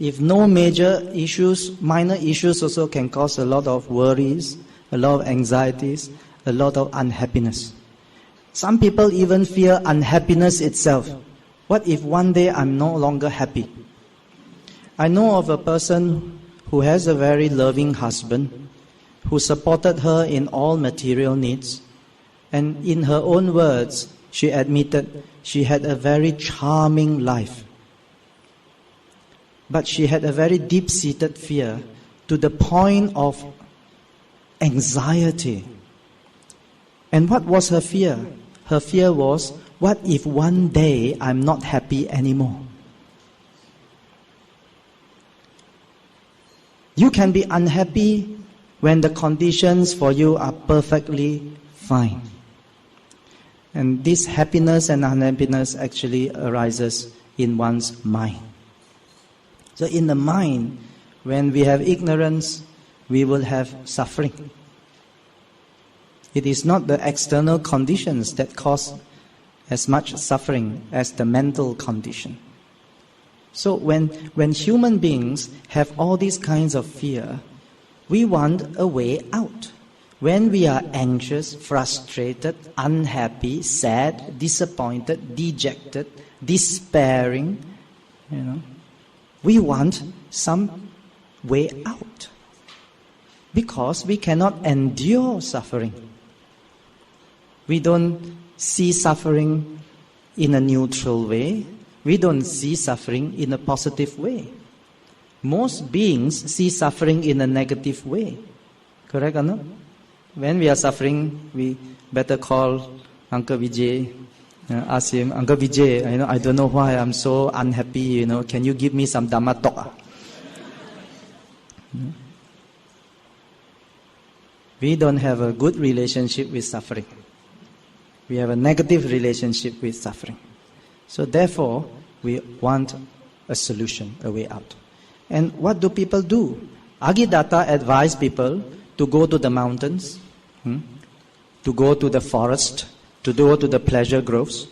If no major issues, minor issues also can cause a lot of worries, a lot of anxieties, a lot of unhappiness. Some people even fear unhappiness itself. What if one day I'm no longer happy? I know of a person who has a very loving husband who supported her in all material needs. And in her own words, she admitted she had a very charming life. But she had a very deep-seated fear to the point of anxiety. And what was her fear? Her fear was, what if one day I'm not happy anymore? You can be unhappy when the conditions for you are perfectly fine. And this happiness and unhappiness actually arises in one's mind. So in the mind, when we have ignorance, we will have suffering. It is not the external conditions that cause as much suffering as the mental condition. So when human beings have all these kinds of fear, we want a way out. When we are anxious, frustrated, unhappy, sad, disappointed, dejected, despairing, we want some way out. Because we cannot endure suffering. We don't see suffering in a neutral way. We don't see suffering in a positive way. Most beings see suffering in a negative way. Correct or not? When we are suffering, we better call Uncle Vijay, Ask him, Uncle Vijay, I don't know why I'm so unhappy, can you give me some Dhamma talk? We don't have a good relationship with suffering. We have a negative relationship with suffering. So therefore, we want a solution, a way out. And what do people do? Aggidatta advised people to go to the mountains, to go to the forest, to go to the pleasure groves,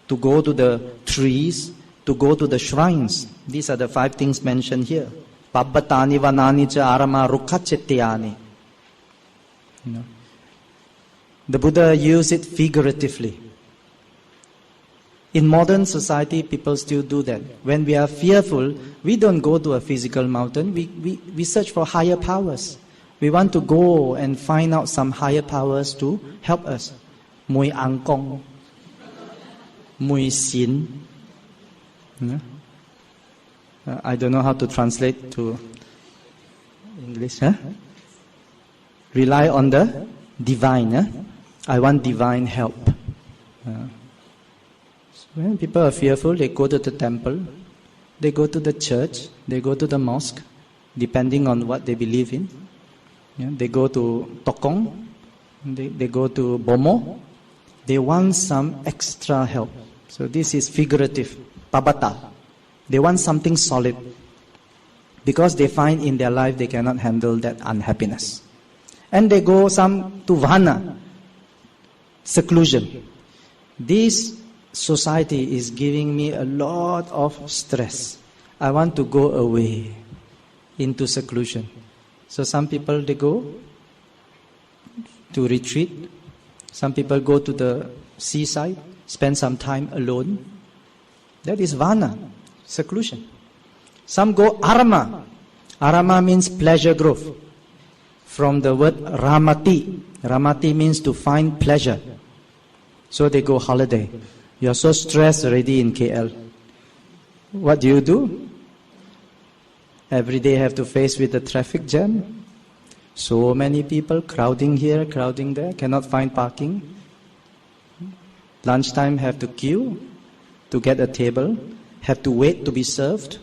to go to the trees, to go to the shrines. These are the 5 things mentioned here. Pabbatani vanani cha arama rukhachetyani. The Buddha used it figuratively. In modern society, people still do that. When we are fearful, we don't go to a physical mountain. We search for higher powers. We want to go and find out some higher powers to help us. Mui angkong, mui sin. I don't know how to translate to English. Rely on the divine. I want divine help. So when people are fearful, they go to the temple, they go to the church, they go to the mosque, depending on what they believe in. They go to Tokong, they go to Bomo. They want some extra help. So this is figurative, pabata. They want something solid because they find in their life they cannot handle that unhappiness. And they go some to vana, seclusion. This society is giving me a lot of stress. I want to go away into seclusion. So some people, they go to retreat. Some people go to the seaside, spend some time alone. That is vana, seclusion. Some go arama. Arama means pleasure grove. From the word ramati. Ramati means to find pleasure. So they go holiday. You are so stressed already in KL. What do? Every day have to face with the traffic jam. So many people crowding here, crowding there, cannot find parking. Lunchtime have to queue to get a table, have to wait to be served.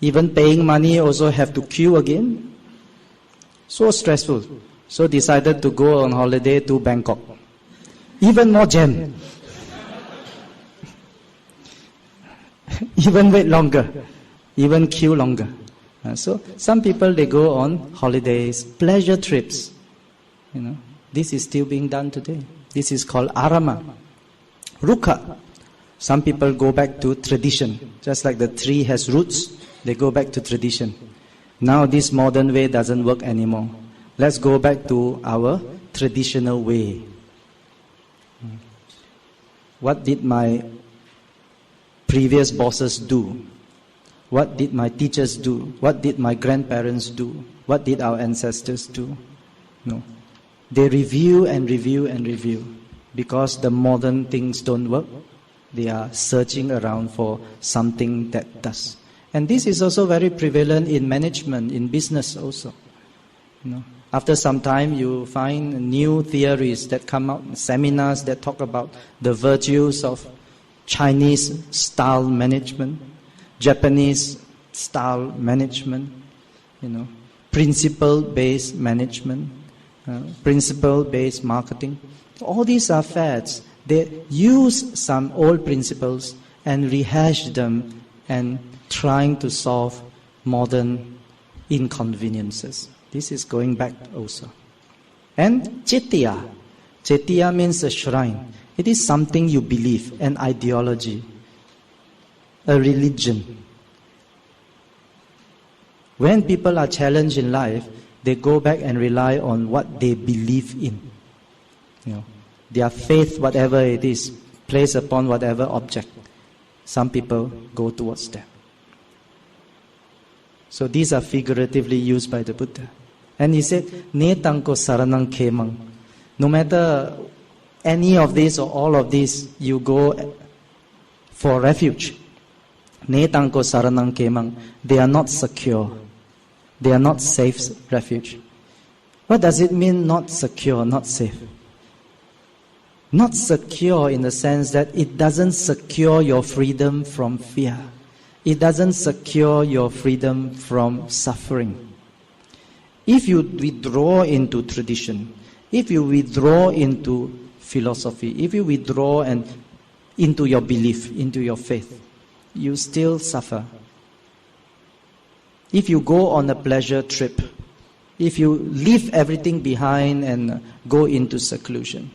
Even paying money also have to queue again. So stressful. So decided to go on holiday to Bangkok. Even more jam. Even wait longer. Even queue longer. So some people, they go on holidays, pleasure trips. This is still being done today. This is called arama. Rukha. Some people go back to tradition. Just like the tree has roots, they go back to tradition. Now this modern way doesn't work anymore. Let's go back to our traditional way. What did my previous bosses do? What did my teachers do? What did my grandparents do? What did our ancestors do? No. They review and review and review. Because the modern things don't work, they are searching around for something that does. And this is also very prevalent in management, in business also. After some time, you find new theories that come out, seminars that talk about the virtues of Chinese style management, Japanese style management, principle-based management, principle-based marketing. All these are fads. They use some old principles and rehash them and trying to solve modern inconveniences. This is going back also. And Chetya. Chetya means a shrine. It is something you believe, an ideology, a religion. When people are challenged in life, they go back and rely on what they believe in. Their faith, whatever it is, placed upon whatever object. Some people go towards that. So these are figuratively used by the Buddha. And he said, Netangko saranang kemang. No matter any of these or all of these, you go for refuge. Netangko saranang kemang. They are not secure. They are not safe refuge. What does it mean, not secure, not safe? Not secure in the sense that it doesn't secure your freedom from fear. It doesn't secure your freedom from suffering. If you withdraw into tradition, if you withdraw into philosophy, if you withdraw into your belief, into your faith, you still suffer. If you go on a pleasure trip, if you leave everything behind and go into seclusion,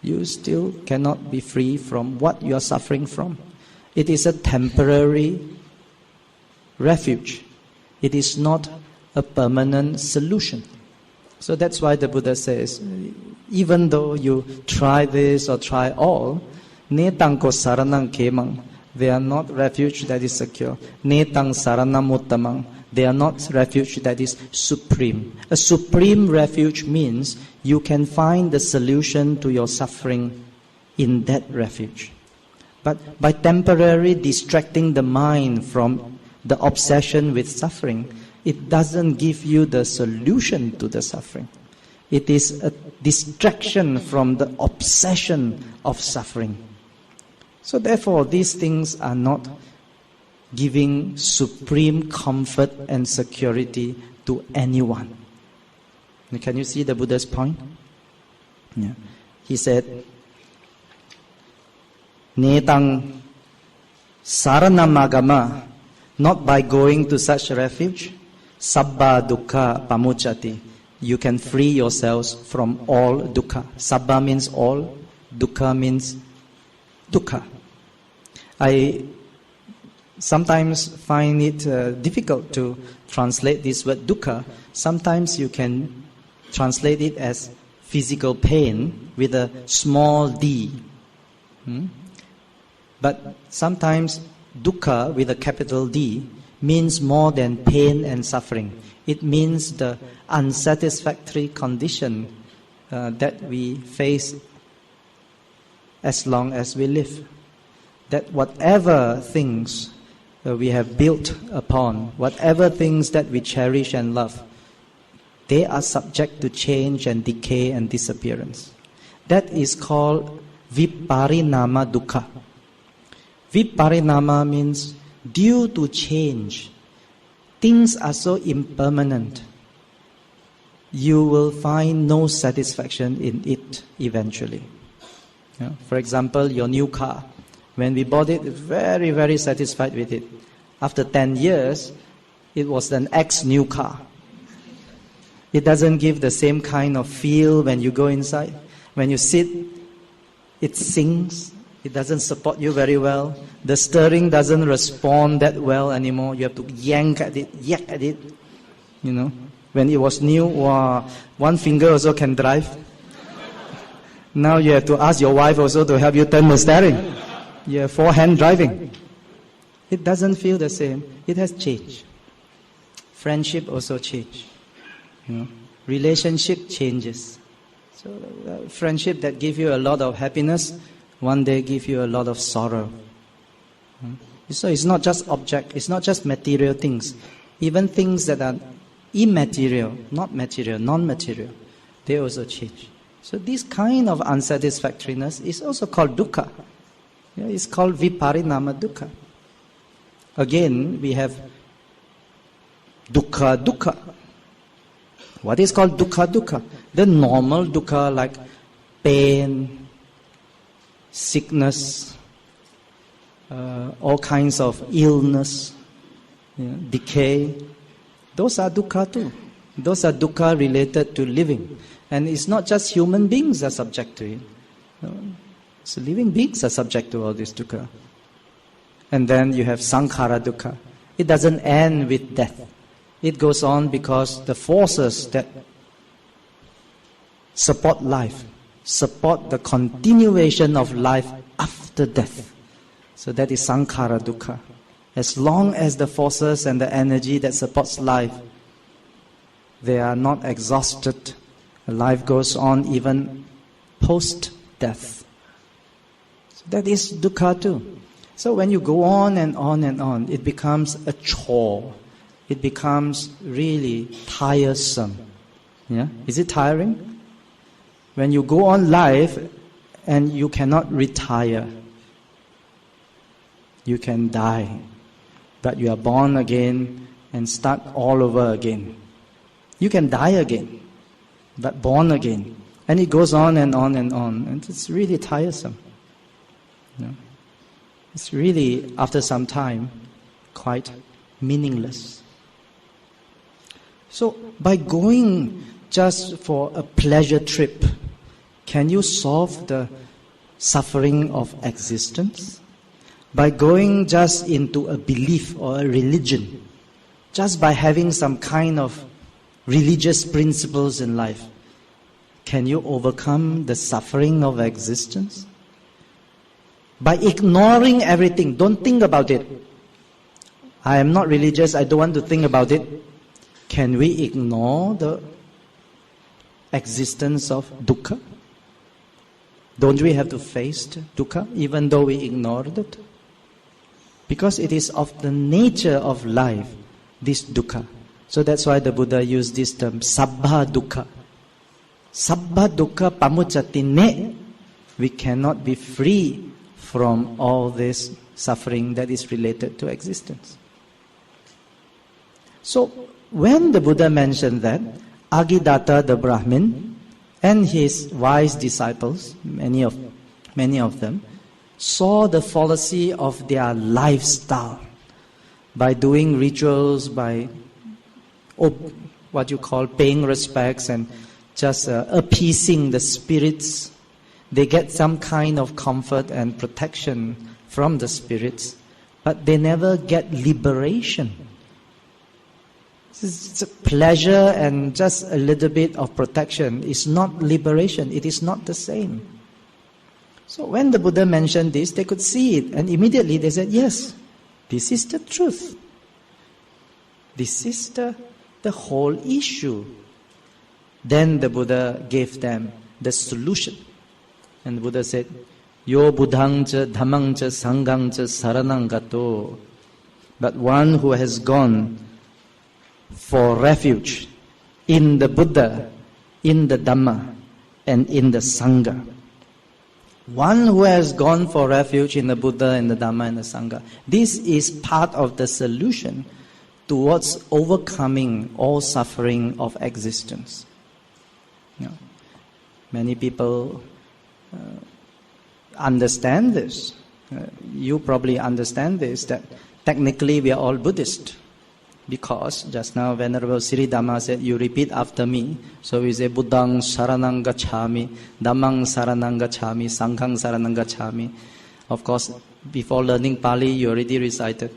you still cannot be free from what you are suffering from. It is a temporary refuge. It is not a permanent solution. So that's why the Buddha says, even though you try this or try all, netang ko saranang kemang, they are not refuge that is secure. Netang saranam uttamang, they are not refuge that is supreme. A supreme refuge means you can find the solution to your suffering in that refuge. But by temporarily distracting the mind from the obsession with suffering, it doesn't give you the solution to the suffering. It is a distraction from the obsession of suffering. So therefore, these things are not giving supreme comfort and security to anyone. Can you see the Buddha's point? Yeah. He said, Netang saranamagama, not by going to such refuge, sabba dukkha pamucchati, you can free yourselves from all dukkha. Sabba means all, dukkha means dukkha. I sometimes find it difficult to translate this word dukkha. Sometimes you can translate it as physical pain with a small d. But sometimes dukkha with a capital D means more than pain and suffering. It means the unsatisfactory condition that we face as long as we live. That whatever things we have built upon, whatever things that we cherish and love, they are subject to change and decay and disappearance. That is called viparinama dukkha. Viparinama means due to change, things are so impermanent, you will find no satisfaction in it eventually. Yeah. For example, your new car. When we bought it, very, very satisfied with it. After 10 years, it was an ex-new car. It doesn't give the same kind of feel when you go inside. When you sit, it sinks. It doesn't support you very well. The steering doesn't respond that well anymore. You have to yank at it. You know, when it was new, wow, one finger also can drive. Now you have to ask your wife also to help you turn the steering. You have four-hand driving. It doesn't feel the same. It has changed. Friendship also changed. You know, relationship changes. So friendship that give you a lot of happiness, one day give you a lot of sorrow. So it's not just object, it's not just material things. Even things that are immaterial, not material, non-material, they also change. So this kind of unsatisfactoriness is also called dukkha. Yeah, it's called viparinama dukkha. Again, we have dukkha. What is called dukkha? The normal dukkha like pain, sickness, all kinds of illness, decay. Those are dukkha too. Those are dukkha related to living. And it's not just human beings are subject to it. So living beings are subject to all this dukkha. And then you have sankhara dukkha. It doesn't end with death. It goes on because the forces that support life, support the continuation of life after death. So that is sankhara dukkha. As long as the forces and the energy that supports life, they are not exhausted, life goes on even post-death. So that is dukkha too. So when you go on and on and on, it becomes a chore. It becomes really tiresome. Yeah? Is it tiring? When you go on life and you cannot retire. You can die, but you are born again and start all over again. You can die again, but born again. And it goes on and on and on, and it's really tiresome. You know? It's really, after some time, quite meaningless. So, by going just for a pleasure trip, can you solve the suffering of existence? By going just into a belief or a religion, just by having some kind of religious principles in life, can you overcome the suffering of existence? By ignoring everything, don't think about it. I am not religious, I don't want to think about it. Can we ignore the existence of dukkha? Don't we have to face dukkha even though we ignored it? Because it is of the nature of life, this dukkha. So that's why the Buddha used this term, sabbha dukkha. Sabbha dukkha pamuccati ne. We cannot be free from all this suffering that is related to existence. So, when the Buddha mentioned that, Aghidatta the Brahmin and his wise disciples, many of them, saw the fallacy of their lifestyle by doing rituals, by what you call paying respects and just appeasing the spirits. They get some kind of comfort and protection from the spirits, but they never get liberation. It's a pleasure and just a little bit of protection. It's not liberation. It is not the same. So when the Buddha mentioned this, they could see it, and immediately they said, yes, this is the truth. This is the whole issue. Then the Buddha gave them the solution. And the Buddha said, Yo buddhang cha dhammang cha sanghang cha saranang gato. But one who has gone for refuge in the Buddha, in the Dhamma, and in the Sangha. One who has gone for refuge in the Buddha, in the Dhamma, and the Sangha. This is part of the solution towards overcoming all suffering of existence. You know, many people understand this. You probably understand this, that technically we are all Buddhist. Because just now Venerable Sri Dhamma said, you repeat after me. So we say, Buddhang saranang gacchami, Dhammang saranang gacchami, Sanghang saranang gacchami. Of course, before learning Pali, you already recited.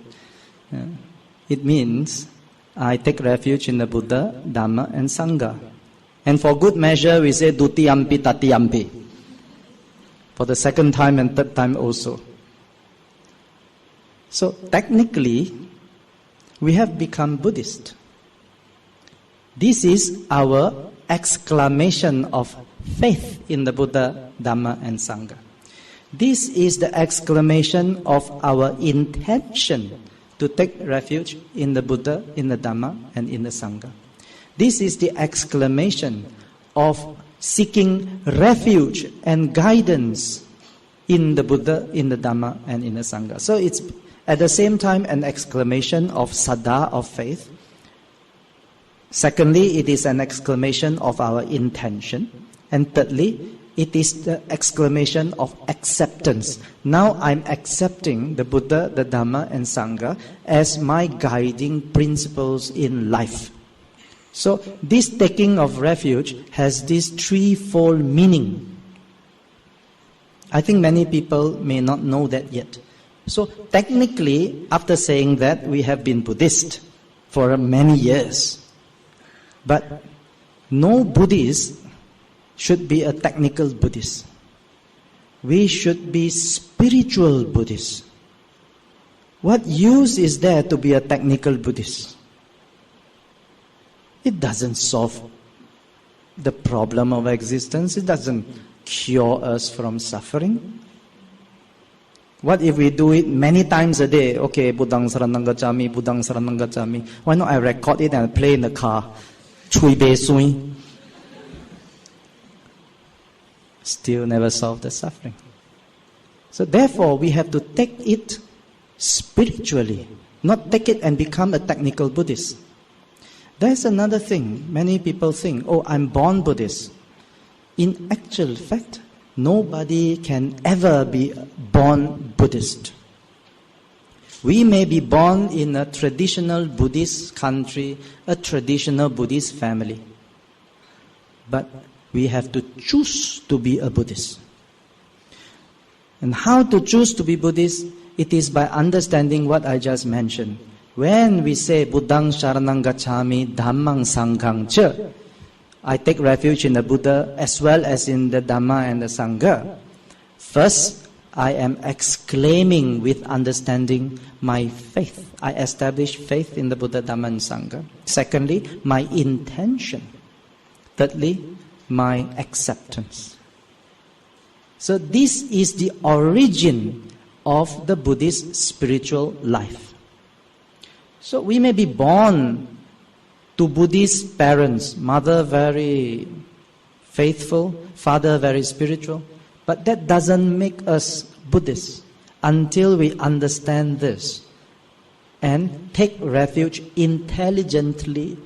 It means, I take refuge in the Buddha, Dhamma, and Sangha. And for good measure, we say, Dutiyampi tatiyampi. For the second time and third time also. So technically, we have become Buddhist. This is our exclamation of faith in the Buddha, Dhamma, and Sangha. This is the exclamation of our intention to take refuge in the Buddha, in the Dhamma, and in the Sangha. This is the exclamation of seeking refuge and guidance in the Buddha, in the Dhamma, and in the Sangha. So it's at the same time an exclamation of saddha, of faith. Secondly, it is an exclamation of our intention. And thirdly, it is the exclamation of acceptance. Now I'm accepting the Buddha, the Dhamma, and Sangha as my guiding principles in life. So this taking of refuge has this threefold meaning. I think many people may not know that yet. So technically, after saying that, we have been Buddhist for many years. But no Buddhist should be a technical Buddhist. We should be spiritual Buddhists. What use is there to be a technical Buddhist? It doesn't solve the problem of existence. It doesn't cure us from suffering. What if we do it many times a day? Okay, Buddhang saranang gacchami, Buddhang saranang gacchami. Why not I record it and play in the car? Chui be sui. still never solve the suffering. So therefore, we have to take it spiritually, not take it and become a technical Buddhist. There's another thing. Many people think, oh, I'm born Buddhist. In actual fact, nobody can ever be born Buddhist. We may be born in a traditional Buddhist country, a traditional Buddhist family. But we have to choose to be a Buddhist. And how to choose to be Buddhist? It is by understanding what I just mentioned. When we say Buddhang Sharanang Gacchami, Dhammang Sanghang Cha, I take refuge in the Buddha as well as in the Dhamma and the Sangha. First, I am exclaiming with understanding my faith. I establish faith in the Buddha, Dhamma and Sangha. Secondly, my intention. Thirdly, my acceptance. So this is the origin of the Buddhist spiritual life. So we may be born to Buddhist parents, mother very faithful, father very spiritual, but that doesn't make us Buddhists until we understand this and take refuge intelligently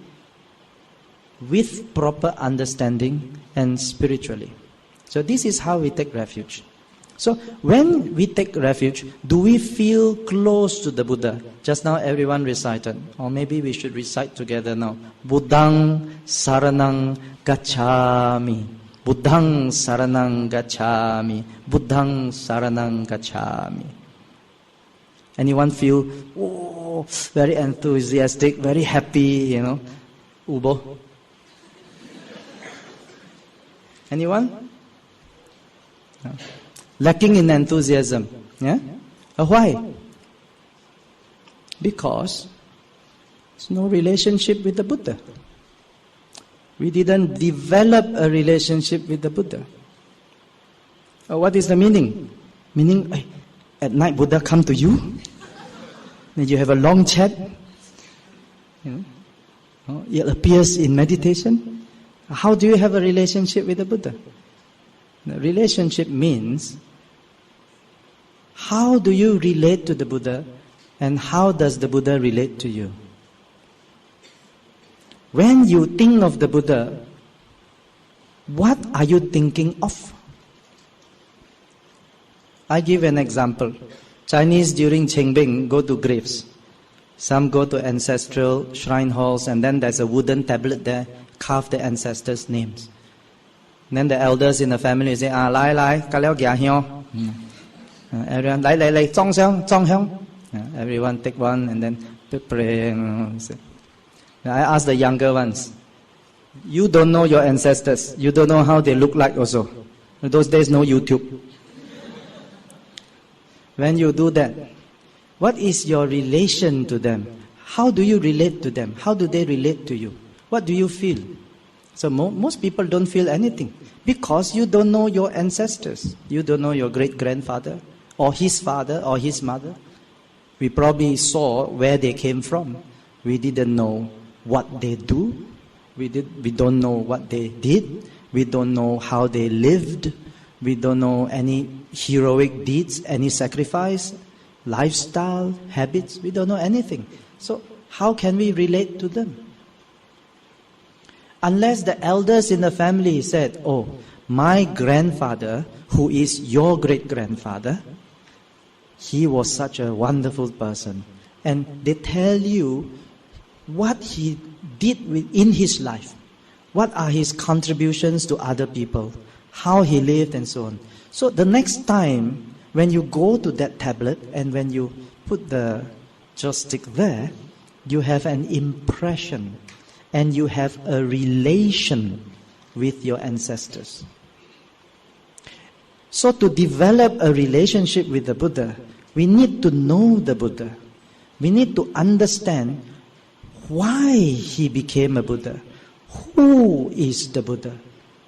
with proper understanding and spiritually. So this is how we take refuge. So when we take refuge, do we feel close to the Buddha? Just now everyone recited, or maybe we should recite together now. Buddhang Saranang Gacchami. Buddhang Saranang Gacchami. Buddhang Saranang Gacchami. Anyone feel very enthusiastic, very happy, Ubo? Anyone? No. Lacking in enthusiasm. Yeah? Why? Because there's no relationship with the Buddha. We didn't develop a relationship with the Buddha. What is the meaning? Meaning, at night Buddha come to you, then you have a long chat. It appears in meditation. How do you have a relationship with the Buddha? The relationship means, how do you relate to the Buddha and how does the Buddha relate to you? When you think of the Buddha, what are you thinking of? I give an example. Chinese during Qingbing go to graves. Some go to ancestral shrine halls and then there's a wooden tablet there, carve the ancestors' names. Then the elders in the family say, 來來，隔了幾香. Everyone, 來，裝香. Everyone take one and then pray. I ask the younger ones, you don't know your ancestors. You don't know how they look like also. In those days, no YouTube. When you do that, what is your relation to them? How do you relate to them? How do they relate to you? What do you feel? So most people don't feel anything because you don't know your ancestors. You don't know your great-grandfather or his father or his mother. We probably saw where they came from. We didn't know what they do. We don't know what they did. We don't know how they lived. We don't know any heroic deeds, any sacrifice, lifestyle, habits. We don't know anything. So how can we relate to them? Unless the elders in the family said, oh, my grandfather, who is your great-grandfather, he was such a wonderful person. And they tell you what he did in his life. What are his contributions to other people? How he lived and so on. So the next time when you go to that tablet and when you put the joystick there, you have an impression and you have a relation with your ancestors. So to develop a relationship with the Buddha, we need to know the Buddha. We need to understand why he became a Buddha. Who is the Buddha?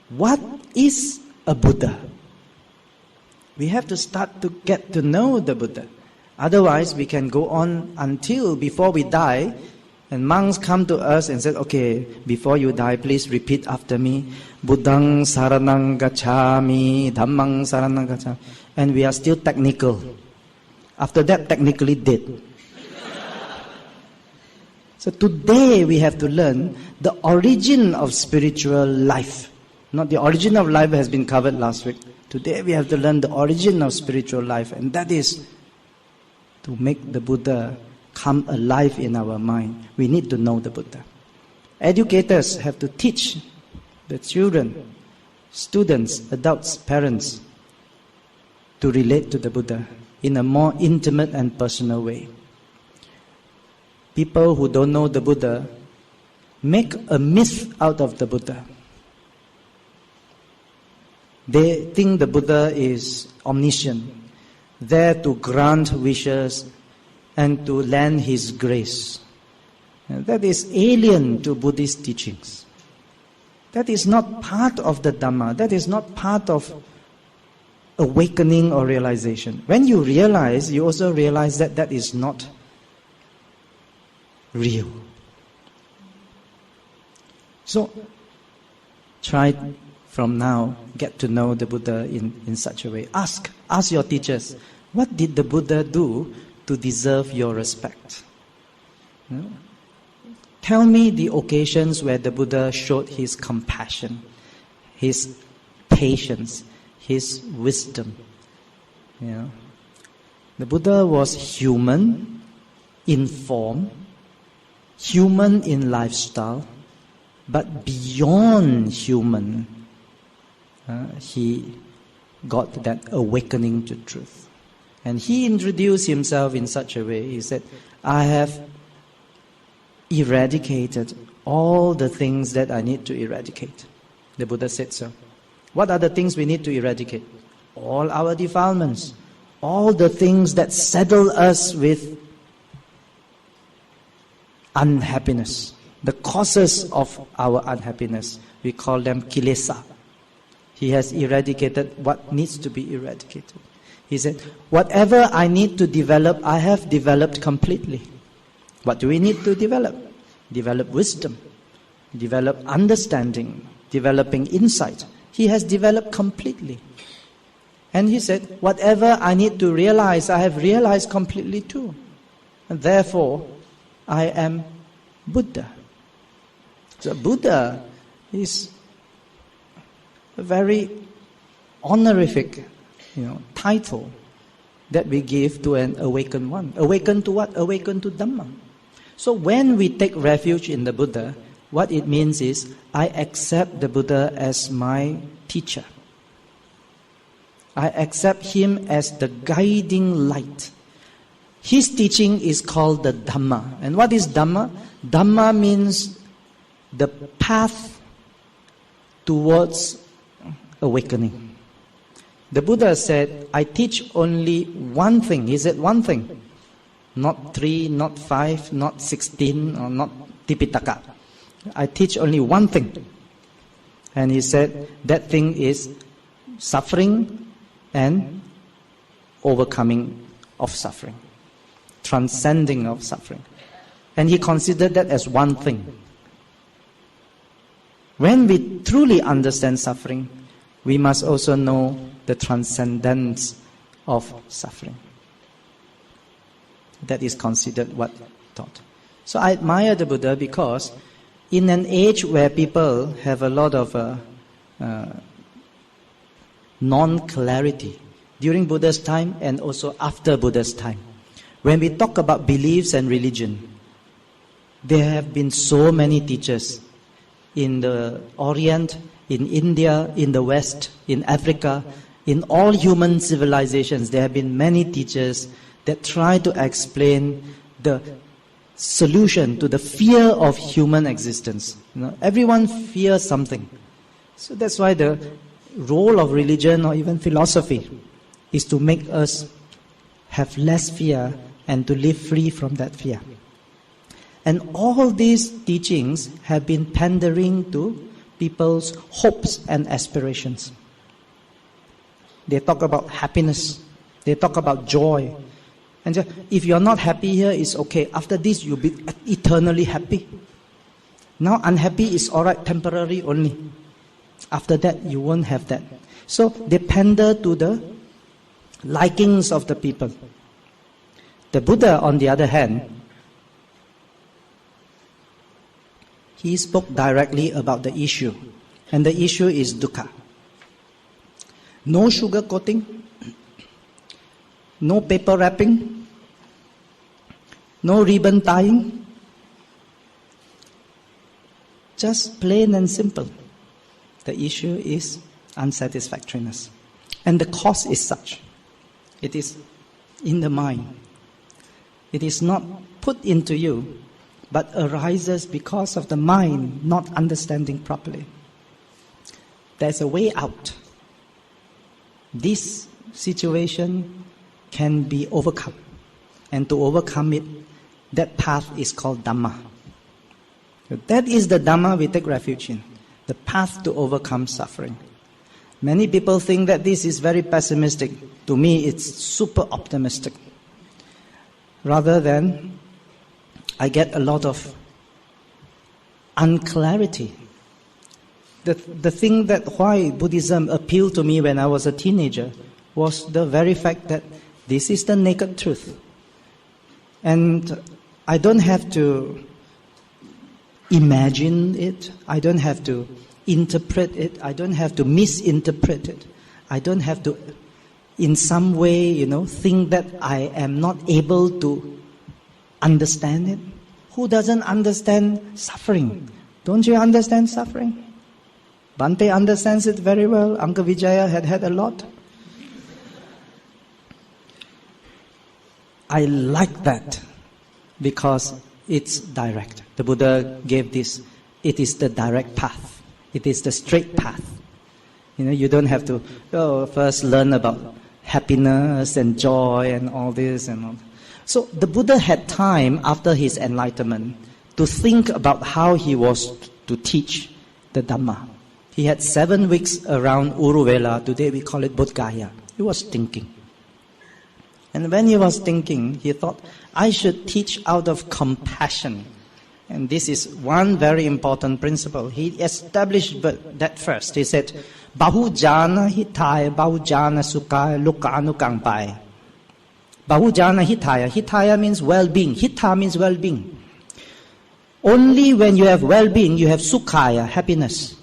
What is a Buddha? We have to start to get to know the Buddha. Otherwise, we can go on until before we die, And monks come to us and said, okay, before you die, please repeat after me. Buddhang saranang gacchami, Dhammang saranang gacchami. And we are still technical. After that, technically dead. So today we have to learn the origin of spiritual life. Not the origin of life has been covered last week. Today we have to learn the origin of spiritual life, and that is to make the Buddha come alive in our mind. We need to know the Buddha. Educators have to teach the children, students, adults, parents to relate to the Buddha in a more intimate and personal way. People who don't know the Buddha make a myth out of the Buddha. They think the Buddha is omniscient, there to grant wishes and to lend his grace. And that is alien to Buddhist teachings. That is not part of the Dhamma. That is not part of awakening or realization. When you realize, you also realize that that is not real. So, try from now, get to know the Buddha in such a way. Ask your teachers, what did the Buddha do to deserve your respect? You know? Tell me the occasions where the Buddha showed his compassion, his patience, his wisdom. You know? The Buddha was human in form, human in lifestyle, but beyond human. He got that awakening to truth. And he introduced himself in such a way. He said, I have eradicated all the things that I need to eradicate. The Buddha said so. What are the things we need to eradicate? All our defilements. All the things that saddle us with unhappiness. The causes of our unhappiness. We call them kilesa. He has eradicated what needs to be eradicated. He said, whatever I need to develop, I have developed completely. What do we need to develop? Develop wisdom, develop understanding, developing insight. He has developed completely. And he said, whatever I need to realize, I have realized completely too. And therefore, I am Buddha. So Buddha is a very honorific, title that we give to an awakened one. Awakened to what? Awakened to Dhamma. So when we take refuge in the Buddha, what it means is, I accept the Buddha as my teacher. I accept him as the guiding light. His teaching is called the Dhamma. And what is Dhamma? Dhamma means the path towards awakening. The Buddha said, I teach only one thing. He said one thing. Not 3, not 5, not 16, or not Tipitaka. I teach only one thing. And he said, that thing is suffering and overcoming of suffering. Transcending of suffering. And he considered that as one thing. When we truly understand suffering, we must also know the transcendence of suffering. That is considered what taught. So I admire the Buddha because in an age where people have a lot of non-clarity, during Buddha's time and also after Buddha's time, when we talk about beliefs and religion, there have been so many teachers in the Orient, in India, in the West, in Africa, in all human civilizations. There have been many teachers that try to explain the solution to the fear of human existence. Everyone fears something. So that's why the role of religion or even philosophy is to make us have less fear and to live free from that fear. And all these teachings have been pandering to people's hopes and aspirations. They talk about happiness. They talk about joy. And just, if you're not happy here, it's okay. After this, you'll be eternally happy. Now unhappy is all right, temporary only. After that, you won't have that. So they pander to the likings of the people. The Buddha, on the other hand, he spoke directly about the issue. And the issue is dukkha. No sugar coating, no paper wrapping, no ribbon tying. Just plain and simple. The issue is unsatisfactoriness. And the cause is such. It is in the mind. It is not put into you, but arises because of the mind not understanding properly. There's a way out. This situation can be overcome. And to overcome it, that path is called Dhamma. That is the Dhamma we take refuge in. The path to overcome suffering. Many people think that this is very pessimistic. To me, it's super optimistic. Rather than, I get a lot of unclarity. The thing that why Buddhism appealed to me when I was a teenager was the very fact that this is the naked truth. And I don't have to imagine it. I don't have to interpret it. I don't have to misinterpret it. I don't have to, in some way, think that I am not able to understand it. Who doesn't understand suffering? Don't you understand suffering? Bhante understands it very well. Uncle Vijaya had a lot. I like that because it's direct. The Buddha gave this. It is the direct path. It is the straight path. You don't have to first learn about happiness and joy and all this and all. So the Buddha had time after his enlightenment to think about how he was to teach the Dhamma. He had 7 weeks around Uruvela. Today we call it Bodh Gaya. He was thinking. And when he was thinking, he thought, I should teach out of compassion. And this is one very important principle. He established that first. He said, Bahu jana hitaya, bahu jana sukaya, lukanu kangpai. Bahu jana hitaya. Hitaya means well-being. Hita means well-being. Only when you have well-being, you have sukhaya, happiness.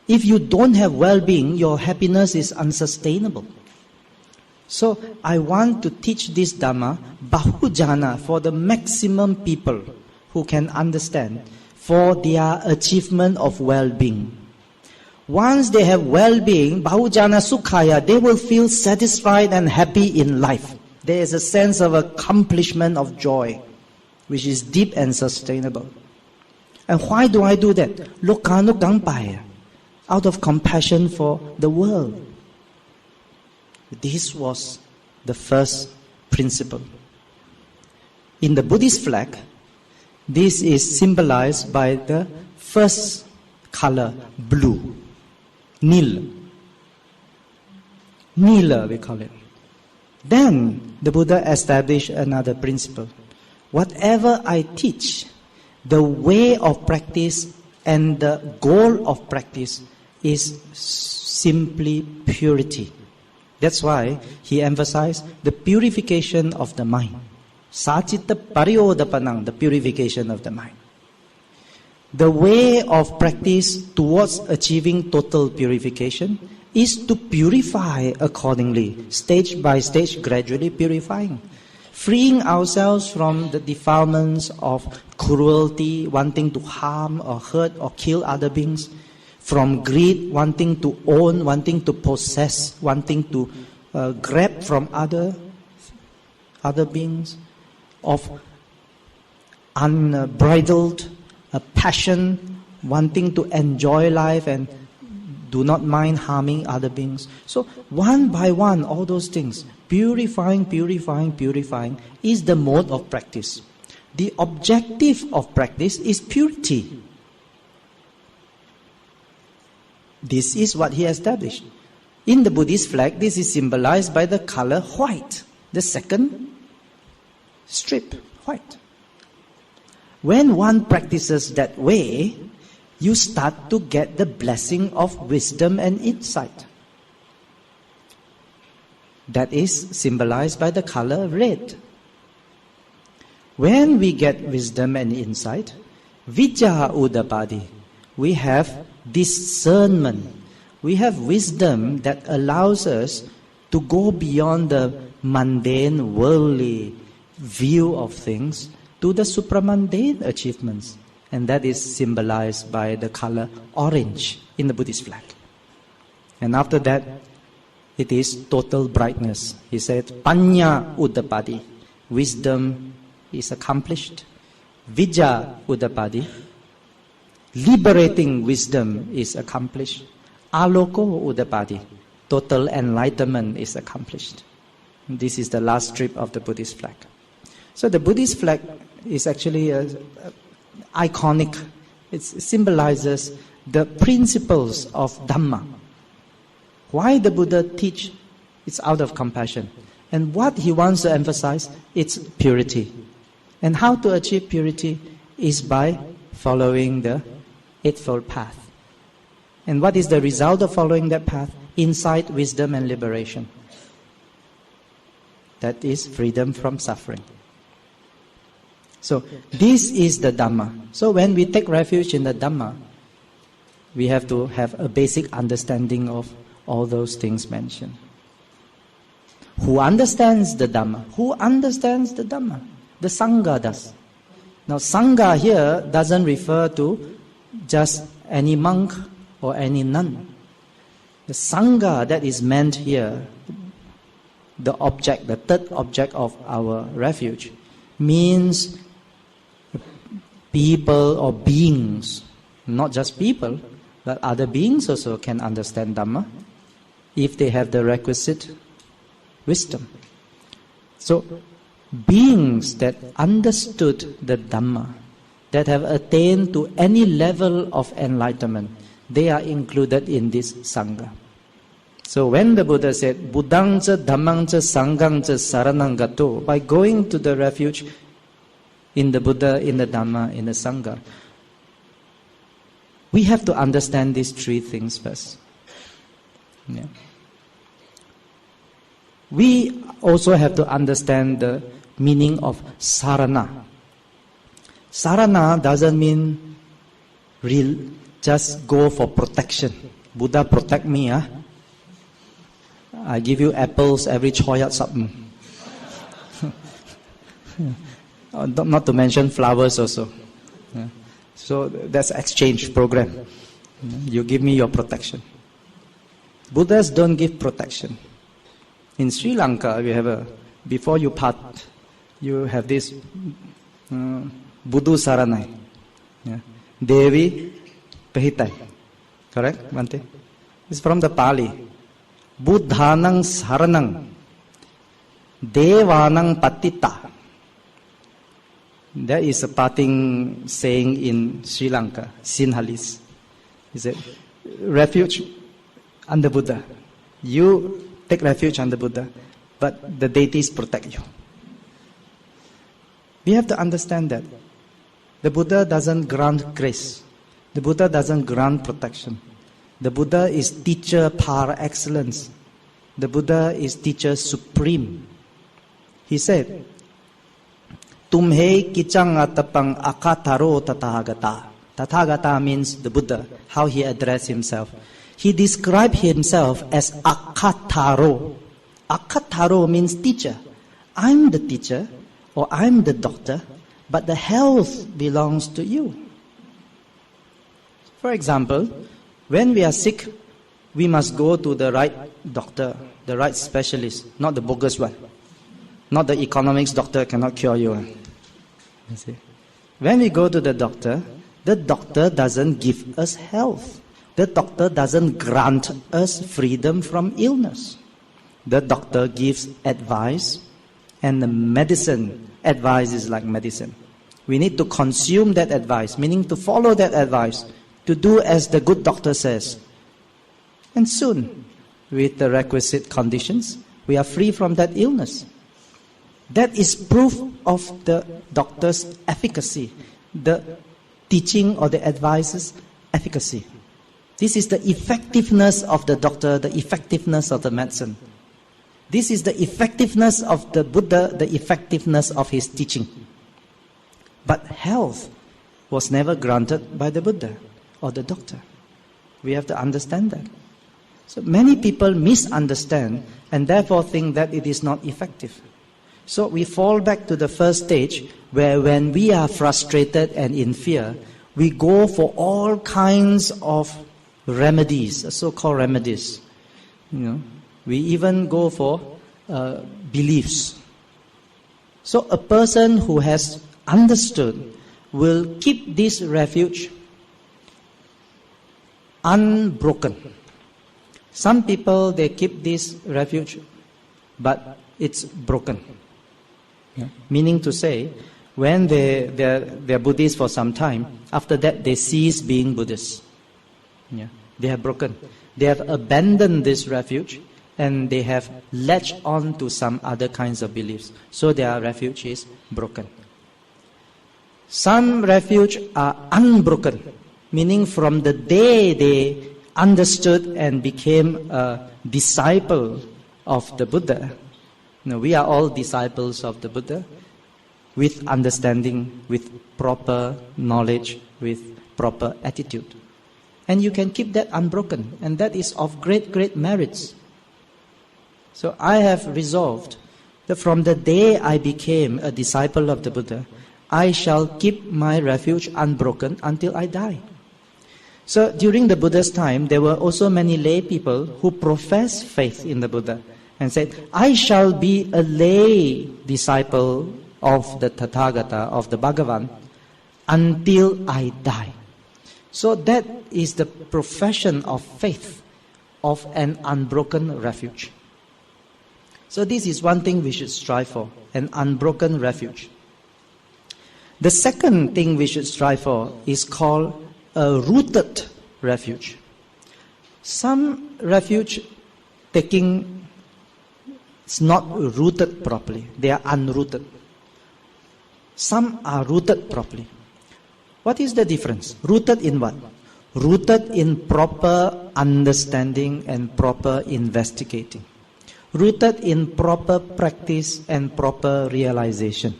If you don't have well-being, your happiness is unsustainable. So I want to teach this Dhamma, Bahujana, for the maximum people who can understand, for their achievement of well-being. Once they have well-being, Bahujana Sukhaya, they will feel satisfied and happy in life. There is a sense of accomplishment of joy, which is deep and sustainable. And why do I do that? Lokanu Gangpaya, out of compassion for the world. This was the first principle. In the Buddhist flag, this is symbolized by the first color, blue, nil. Nila, we call it. Then the Buddha established another principle. Whatever I teach, the way of practice and the goal of practice is simply purity. That's why he emphasized the purification of the mind. Sachitta pariyodapanang, the purification of the mind. The way of practice towards achieving total purification is to purify accordingly, stage by stage, gradually purifying. Freeing ourselves from the defilements of cruelty, wanting to harm or hurt or kill other beings, from greed, wanting to own, wanting to possess, wanting to grab from other beings, of unbridled passion, wanting to enjoy life and do not mind harming other beings. So one by one, all those things, purifying is the mode of practice. The objective of practice is purity. This is what he established. In the Buddhist flag, this is symbolized by the color white, the second strip, white. When one practices that way, you start to get the blessing of wisdom and insight. That is symbolized by the color red. When we get wisdom and insight, Vijja Udapadi, we have discernment. We have wisdom that allows us to go beyond the mundane, worldly view of things to the supramundane achievements. And that is symbolized by the color orange in the Buddhist flag. And after that, it is total brightness. He said, Panya Udapadi, wisdom is accomplished. Vijja Udapadi, liberating wisdom is accomplished. Aloko Udapadi, total enlightenment is accomplished. This is the last strip of the Buddhist flag. So the Buddhist flag is actually iconic. It symbolizes the principles of Dhamma. Why the Buddha teach? It's out of compassion. And what he wants to emphasize, it's purity. And how to achieve purity is by following the Eightfold Path. And what is the result of following that path? Insight, wisdom, and liberation. That is freedom from suffering. So this is the Dhamma. So when we take refuge in the Dhamma, we have to have a basic understanding of all those things mentioned. Who understands the Dhamma? Who understands the Dhamma? The Sangha does. Now Sangha here doesn't refer to just any monk or any nun. The Sangha that is meant here, the object, the third object of our refuge, means people or beings. Not just people, but other beings also can understand Dhamma if they have the requisite wisdom. So, beings that understood the Dhamma, that have attained to any level of enlightenment, they are included in this Sangha. So when the Buddha said, Buddhaṃ ca Dhammaṃ ca Sanghaṃ ca Saraṇaṃ gato, by going to the refuge in the Buddha, in the Dhamma, in the Sangha, we have to understand these three things first. Yeah. We also have to understand the meaning of sarana. Sarana doesn't mean real, just go for protection. Buddha protect me, huh? I give you apples every choyat sabm. Not to mention flowers also. Yeah. So that's exchange program. You give me your protection. Buddhas don't give protection. In Sri Lanka, we have before you part, you have this Buddhu Saranai. Yeah. Devi Pahitai. Correct, Bhante? It's from the Pali. Buddhanang Saranang. Devanang Patita. That is a parting saying in Sri Lanka, Sinhalese. He said, refuge under Buddha. You take refuge under Buddha, but the deities protect you. We have to understand that. The Buddha doesn't grant grace. The Buddha doesn't grant protection. The Buddha is teacher par excellence. The Buddha is teacher supreme. He said, Tumhe kichang atapang akataro tathagata. Tathagata means the Buddha, how he addressed himself. He described himself as akataro. Akataro means teacher. I'm the teacher, or I'm the doctor, but the health belongs to you. For example, when we are sick, we must go to the right doctor, the right specialist, not the bogus one. Not the economics doctor cannot cure you. You see? When we go to the doctor doesn't give us health. The doctor doesn't grant us freedom from illness. The doctor gives advice, and the medicine, advice is like medicine. We need to consume that advice, meaning to follow that advice, to do as the good doctor says. And soon, with the requisite conditions, we are free from that illness. That is proof of the doctor's efficacy, the teaching or the advice's efficacy. This is the effectiveness of the doctor, the effectiveness of the medicine. This is the effectiveness of the Buddha, the effectiveness of his teaching. But health was never granted by the Buddha or the doctor. We have to understand that. So many people misunderstand and therefore think that it is not effective. So we fall back to the first stage where when we are frustrated and in fear, we go for all kinds of remedies, so-called remedies. We even go for beliefs. So a person who has understood will keep this refuge unbroken. Some people, they keep this refuge, but it's broken. Meaning to say, when they're Buddhist for some time, after that they cease being Buddhists. They have broken. They have abandoned this refuge and they have latched on to some other kinds of beliefs. So their refuge is broken. Some refuge are unbroken, meaning from the day they understood and became a disciple of the Buddha. We are all disciples of the Buddha with understanding, with proper knowledge, with proper attitude. And you can keep that unbroken, and that is of great, great merits. So I have resolved that from the day I became a disciple of the Buddha, I shall keep my refuge unbroken until I die. So during the Buddha's time, there were also many lay people who professed faith in the Buddha and said, I shall be a lay disciple of the Tathagata, of the Bhagavan, until I die. So that is the profession of faith of an unbroken refuge. So this is one thing we should strive for, an unbroken refuge. The second thing we should strive for is called a rooted refuge. Some refuge taking is not rooted properly. They are unrooted. Some are rooted properly. What is the difference? Rooted in what? Rooted in proper understanding and proper investigating. Rooted in proper practice and proper realization.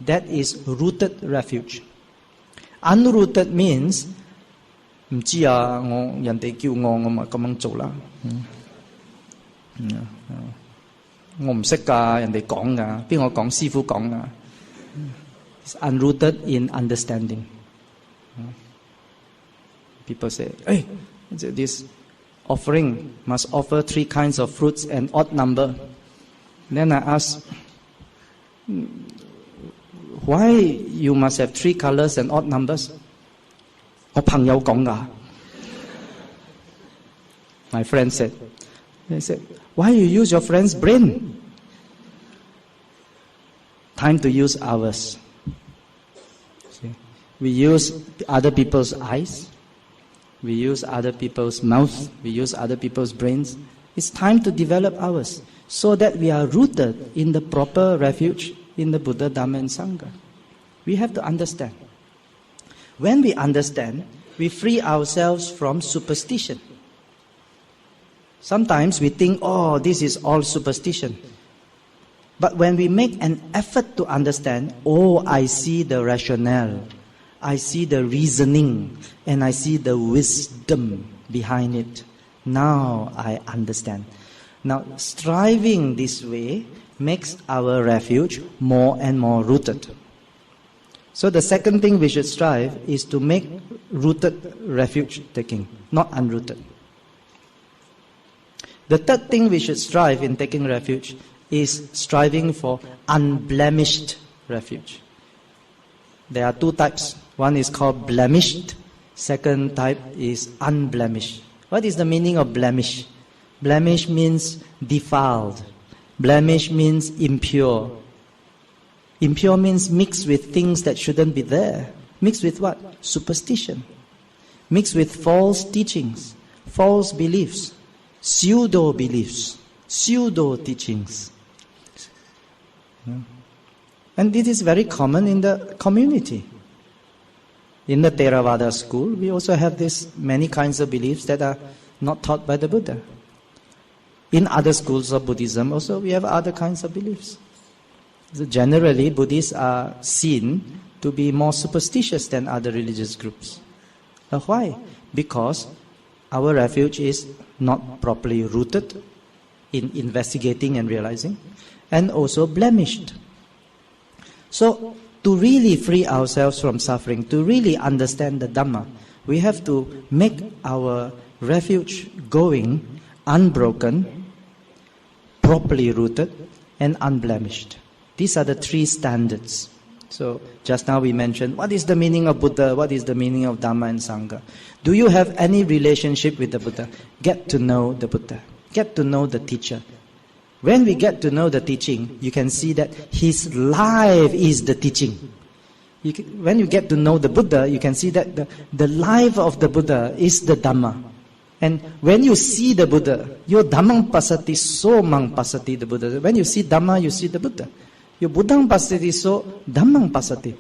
That is rooted refuge. Unrooted means 唔知啊，人哋叫我咪咁樣做啦。我唔識㗎，人哋講㗎，邊個講師傅講㗎。It's unrooted in understanding. People say, hey, this offering must offer 3 kinds of fruits and odd number. Then I ask, why you must have 3 colors and odd numbers? 我朋友講㗎。My friend said, they said, why you use your friend's brain? Time to use ours. See? We use other people's eyes. We use other people's mouth. We use other people's brains. It's time to develop ours so that we are rooted in the proper refuge in the Buddha, Dhamma and Sangha. We have to understand. When we understand, we free ourselves from superstition. Sometimes we think, oh, this is all superstition. But when we make an effort to understand, oh, I see the rationale, I see the reasoning, and I see the wisdom behind it. Now I understand. Now, striving this way makes our refuge more and more rooted. So the second thing we should strive is to make rooted refuge taking, not unrooted. The third thing we should strive in taking refuge is striving for unblemished refuge. There are 2 types. One is called blemished. Second type is unblemished. What is the meaning of blemish? Blemish means defiled. Blemish means impure. Impure means mixed with things that shouldn't be there. Mixed with what? Superstition. Mixed with false teachings, false beliefs, pseudo beliefs, pseudo teachings. And this is very common in the community. In the Theravada school, we also have many kinds of beliefs that are not taught by the Buddha. In other schools of Buddhism also, we have other kinds of beliefs. So generally, Buddhists are seen to be more superstitious than other religious groups. Why? Because our refuge is not properly rooted in investigating and realizing, and also blemished. So, to really free ourselves from suffering, to really understand the Dhamma, we have to make our refuge going unbroken, properly rooted, and unblemished. These are the three standards. So, just now we mentioned, what is the meaning of Buddha? What is the meaning of Dhamma and Sangha? Do you have any relationship with the Buddha? Get to know the Buddha. Get to know the teacher. When we get to know the teaching, you can see that his life is the teaching. When you get to know the Buddha, you can see that the life of the Buddha is the Dhamma. And when you see the Buddha, your Dhammang pasati so mang pasati the Buddha. When you see Dhamma, you see the Buddha. Your Buddhang pasati so Dhammang pasati.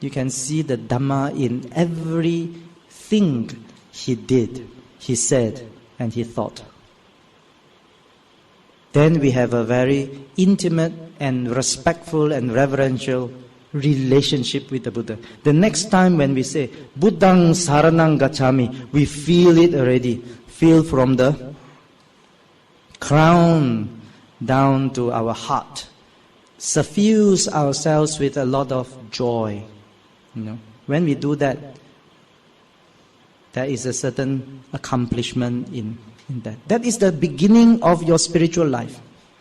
You can see the Dhamma in everything he did, he said, and he thought. Then we have a very intimate and respectful and reverential relationship with the Buddha. The next time when we say, Buddhang saranang gacchami, we feel it already. Feel from the crown down to our heart. Suffuse ourselves with a lot of joy. When we do that, there is a certain accomplishment in that. That is the beginning of your spiritual life.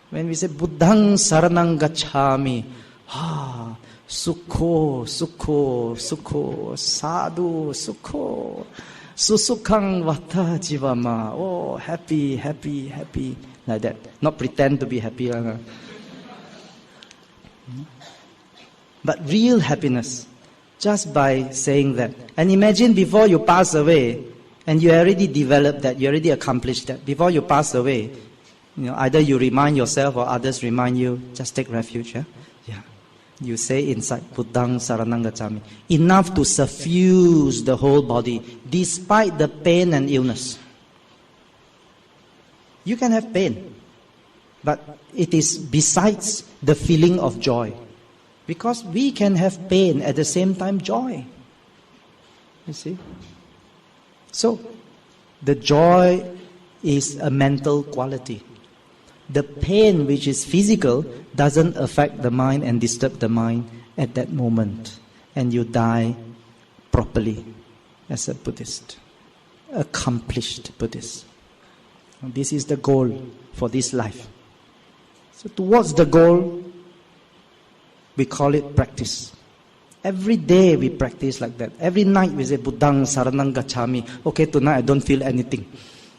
When we say Buddhang saranang gacchami, sukho, sukho, sukho, sadhu, sukho, susukhang vata jivama. Oh, happy, happy, happy. Like that. Not pretend to be happy. But real happiness. Just by saying that. And imagine before you pass away, and you already developed that, you already accomplished that. Before you pass away, either you remind yourself or others remind you, just take refuge. Yeah. You say inside, Buddhang saranang gacchami. Enough to suffuse the whole body, despite the pain and illness. You can have pain, but it is besides the feeling of joy. Because we can have pain at the same time joy. You see? So, the joy is a mental quality. The pain which is physical doesn't affect the mind and disturb the mind at that moment. And you die properly as a Buddhist. Accomplished Buddhist. And this is the goal for this life. So towards the goal, we call it practice. Every day we practice like that. Every night we say, Buddhang saranang gacchami. Okay, tonight I don't feel anything.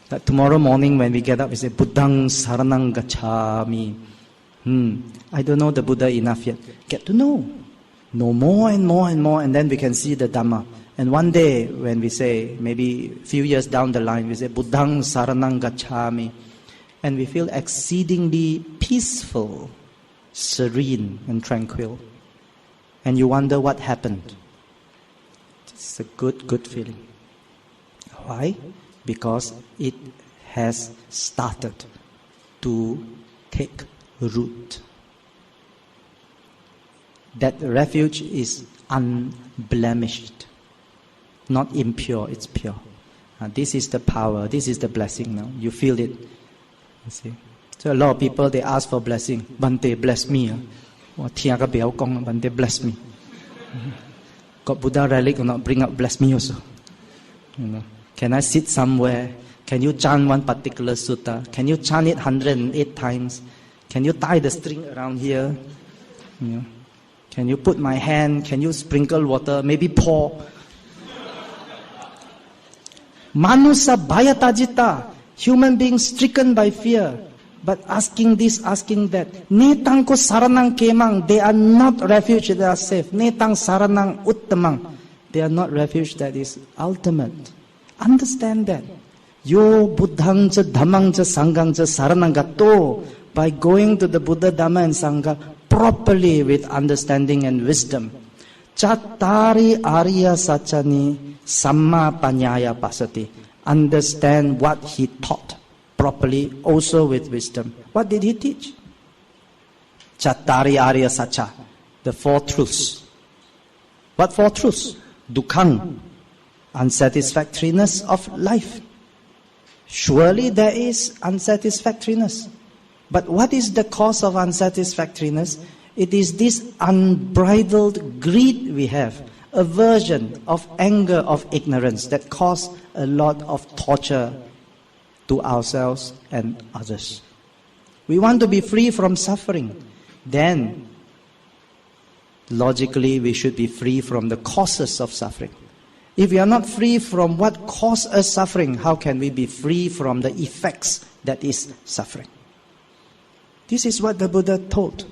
But tomorrow morning when we get up, we say, Buddhang saranang gacchami. I don't know the Buddha enough yet. Get to know. Know more and more and more, and then we can see the Dhamma. And one day when we say, maybe a few years down the line, we say, Buddhang saranang gacchami. And we feel exceedingly peaceful, serene and tranquil. And you wonder what happened. It's a good feeling. Why? Because it has started to take root. That refuge is unblemished. Not impure, it's pure. This is the power, this is the blessing now. You feel it. You see? So a lot of people, they ask for blessing. Bante, bless me. Bante, bless me. Got Buddha relic or not, bring up, bless me also. Can I sit somewhere? Can you chant one particular sutta? Can you chant it 108 times? Can you tie the string around here? Can you put my hand? Can you sprinkle water? Maybe pour. Manusa bhayatajita. Human beings stricken by fear. But asking this, asking that. Netang ko saranang kemang. They are not refuge that are safe. Netang saranang uttamang. They are not refuge that is ultimate. Understand that. Yo buddhang cha dhammang cha sanghang cha saranang gato. By going to the Buddha, Dhamma and Sangha, properly with understanding and wisdom. Chattari Arya Sachani Samma Panyaya Pasati. Understand what he taught properly, also with wisdom. What did he teach? Chattari Arya Sacha, the four truths. What four truths? Dukkang, unsatisfactoriness of life. Surely there is unsatisfactoriness. But what is the cause of unsatisfactoriness? It is this unbridled greed we have, aversion, of anger, of ignorance that cause a lot of torture to ourselves and others. We want to be free from suffering. Then, logically, we should be free from the causes of suffering. If we are not free from what causes us suffering, how can we be free from the effects that is suffering? This is what the Buddha taught.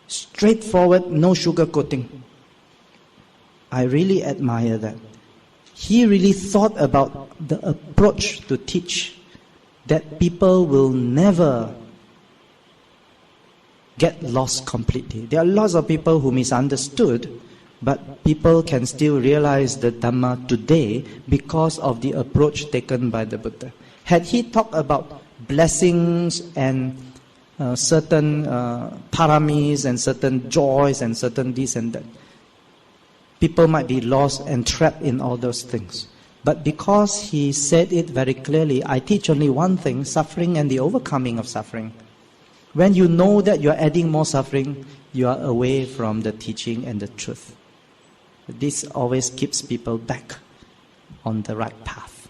Straightforward, no sugarcoating. I really admire that. He really thought about the approach to teach that people will never get lost completely. There are lots of people who misunderstood, but people can still realize the Dhamma today because of the approach taken by the Buddha. Had he talked about blessings and certain paramis and certain joys and certain this and that, people might be lost and trapped in all those things. But because he said it very clearly, I teach only one thing, suffering and the overcoming of suffering. When you know that you are adding more suffering, you are away from the teaching and the truth. This always keeps people back on the right path.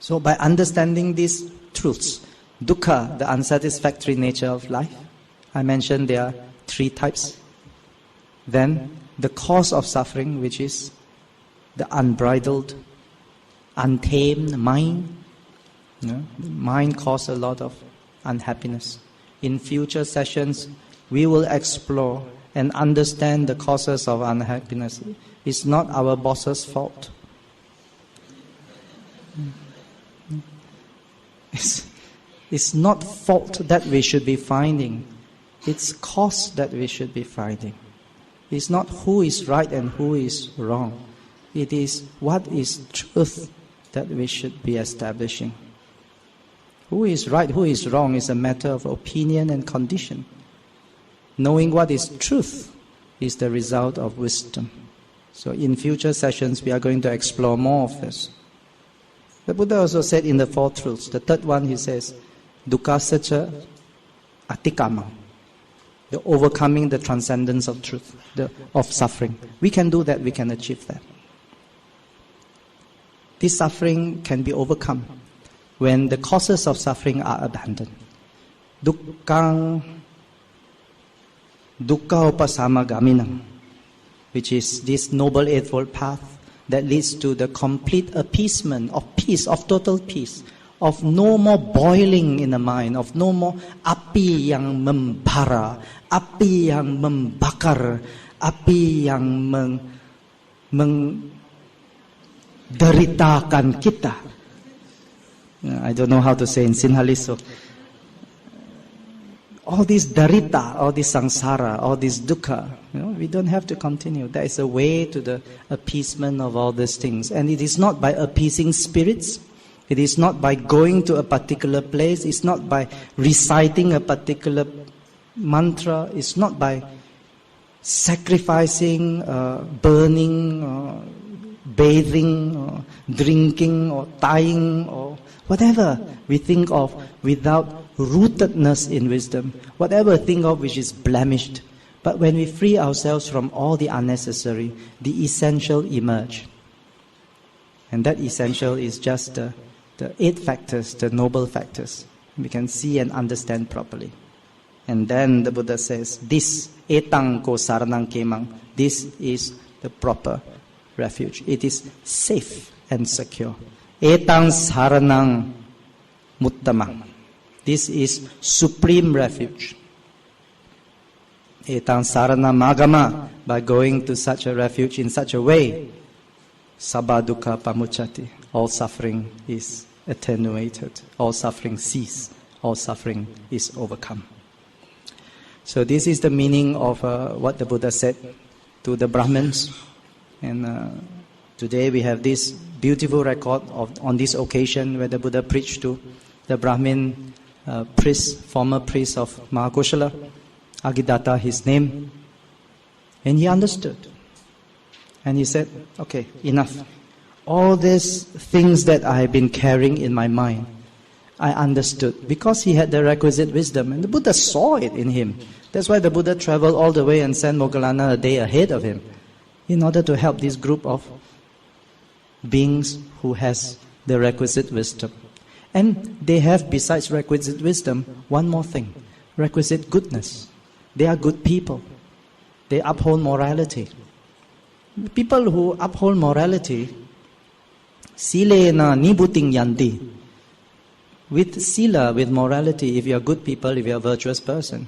So by understanding these truths, dukkha, the unsatisfactory nature of life, I mentioned there are three types. Then the cause of suffering, which is the unbridled, untamed mind. Mind causes a lot of unhappiness. In future sessions, we will explore and understand the causes of unhappiness. It's not our boss's fault. It's not fault that we should be finding. It's cause that we should be finding. It's not who is right and who is wrong. It is what is truth that we should be establishing. Who is right, who is wrong is a matter of opinion and condition. Knowing what is truth is the result of wisdom. So in future sessions, we are going to explore more of this. The Buddha also said in the Four Truths, the third one he says, dukkha sacha atikama, the overcoming the transcendence of truth, of suffering. We can do that, we can achieve that. This suffering can be overcome when the causes of suffering are abandoned. Dukkha upasamagamina, which is this Noble Eightfold Path that leads to the complete appeasement of peace, of total peace, of no more boiling in the mind, of no more api yang membara, api yang membakar, api yang menderitakan kita. I don't know how to say in Sinhalese. So all this darita, all this samsara, all this dukkha, we don't have to continue. There is a way to the appeasement of all these things. And it is not by appeasing spirits. It is not by going to a particular place. It's not by reciting a particular mantra. It's not by sacrificing, burning, bathing, or drinking, or tying, or whatever we think of without rootedness in wisdom, whatever think of which is blemished. But when we free ourselves from all the unnecessary, the essential emerge. And that essential is just the 8 factors, the noble factors. We can see and understand properly. And then the Buddha says, this etang ko saranang kemang, this is the proper refuge. It is safe and secure. Etang saranang muttamang. This is supreme refuge. Etang sarana magama, by going to such a refuge in such a way, sabba dukkha pamuccati, all suffering is attenuated, all suffering cease, all suffering is overcome. So this is the meaning of what the Buddha said to the Brahmins. And today we have this beautiful record on this occasion where the Buddha preached to the Brahmin priest, former priest of Mahakoshala, Agadatta, his name. And he understood. And he said, okay, enough. All these things that I have been carrying in my mind, I understood. Because he had the requisite wisdom. And the Buddha saw it in him. That's why the Buddha traveled all the way and sent Moggallana a day ahead of him, in order to help this group of beings who has the requisite wisdom. And they have, besides requisite wisdom, one more thing. Requisite goodness. They are good people. They uphold morality. People who uphold morality, silena nibuting yanti. With sila, with morality, if you are good people, if you are a virtuous person,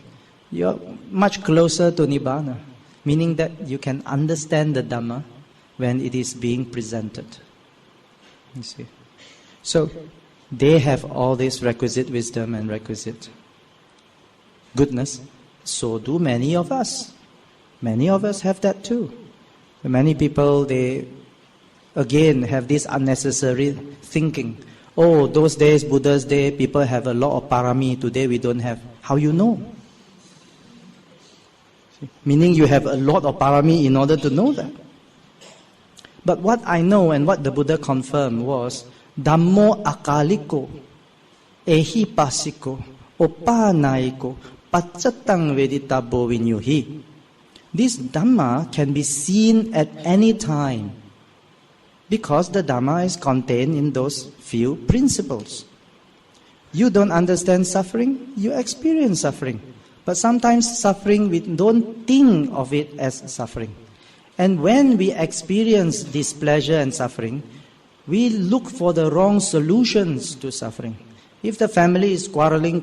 you are much closer to Nibbana. Meaning that you can understand the Dhamma when it is being presented. You see. So, they have all this requisite wisdom and requisite goodness. So do many of us. Many of us have that too. Many people, they again have this unnecessary thinking. Oh, those days, Buddha's day, people have a lot of parami. Today we don't have. How you know? Meaning you have a lot of parami in order to know that. But what I know and what the Buddha confirmed was Dhammo akaliko, ehipasiko, opanaiko, pachatang veditabo vinyuhi. This Dhamma can be seen at any time because the Dhamma is contained in those few principles. You don't understand suffering, you experience suffering. But sometimes suffering, we don't think of it as suffering. And when we experience displeasure and suffering, we look for the wrong solutions to suffering. If the family is quarreling,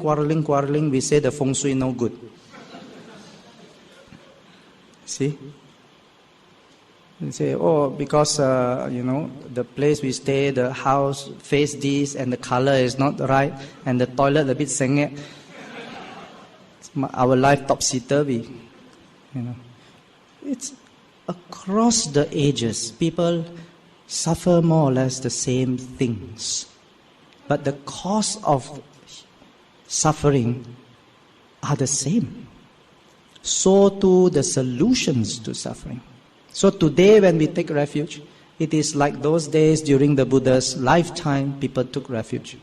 we say the feng shui no good. See? We say, oh, because, the place we stay, the house face this, and the color is not right, and the toilet a bit sengek. Our life topsy-turvy. It's across the ages. People suffer more or less the same things. But the cause of suffering are the same. So too the solutions to suffering. So today when we take refuge, it is like those days during the Buddha's lifetime, people took refuge.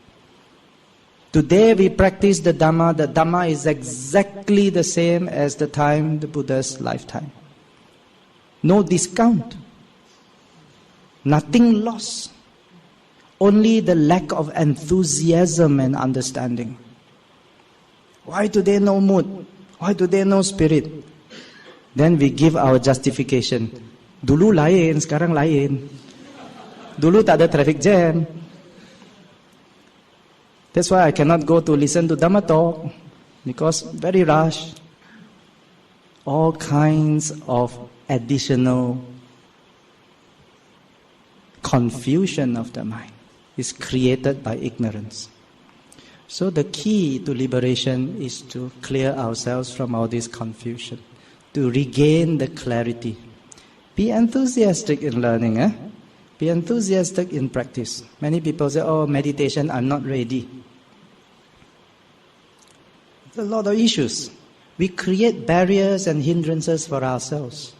Today we practice the Dhamma. The Dhamma is exactly the same as the time, the Buddha's lifetime. No discount. Nothing lost. Only the lack of enthusiasm and understanding. Why today no mood? Why today no spirit? Then we give our justification. Dulu lain, sekarang lain. Dulu tak ada traffic jam. That's why I cannot go to listen to Dhamma talk, because very rush. All kinds of additional confusion of the mind is created by ignorance. So the key to liberation is to clear ourselves from all this confusion, to regain the clarity. Be enthusiastic in learning, Be enthusiastic in practice. Many people say, oh, meditation, I'm not ready. There's a lot of issues. We create barriers and hindrances for ourselves.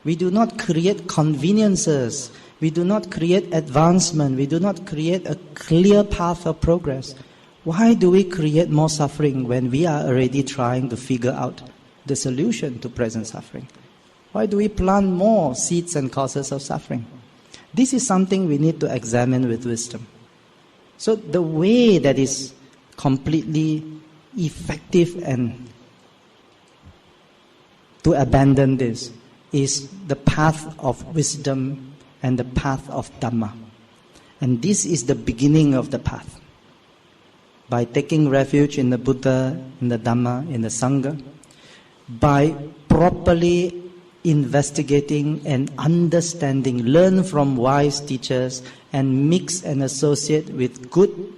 We do not create conveniences. We do not create advancement. We do not create a clear path of progress. Why do we create more suffering when we are already trying to figure out the solution to present suffering? Why do we plant more seeds and causes of suffering? This is something we need to examine with wisdom. So the way that is completely effective and to abandon this is the path of wisdom and the path of Dhamma. And this is the beginning of the path. By taking refuge in the Buddha, in the Dhamma, in the Sangha, by properly investigating and understanding, learn from wise teachers and mix and associate with good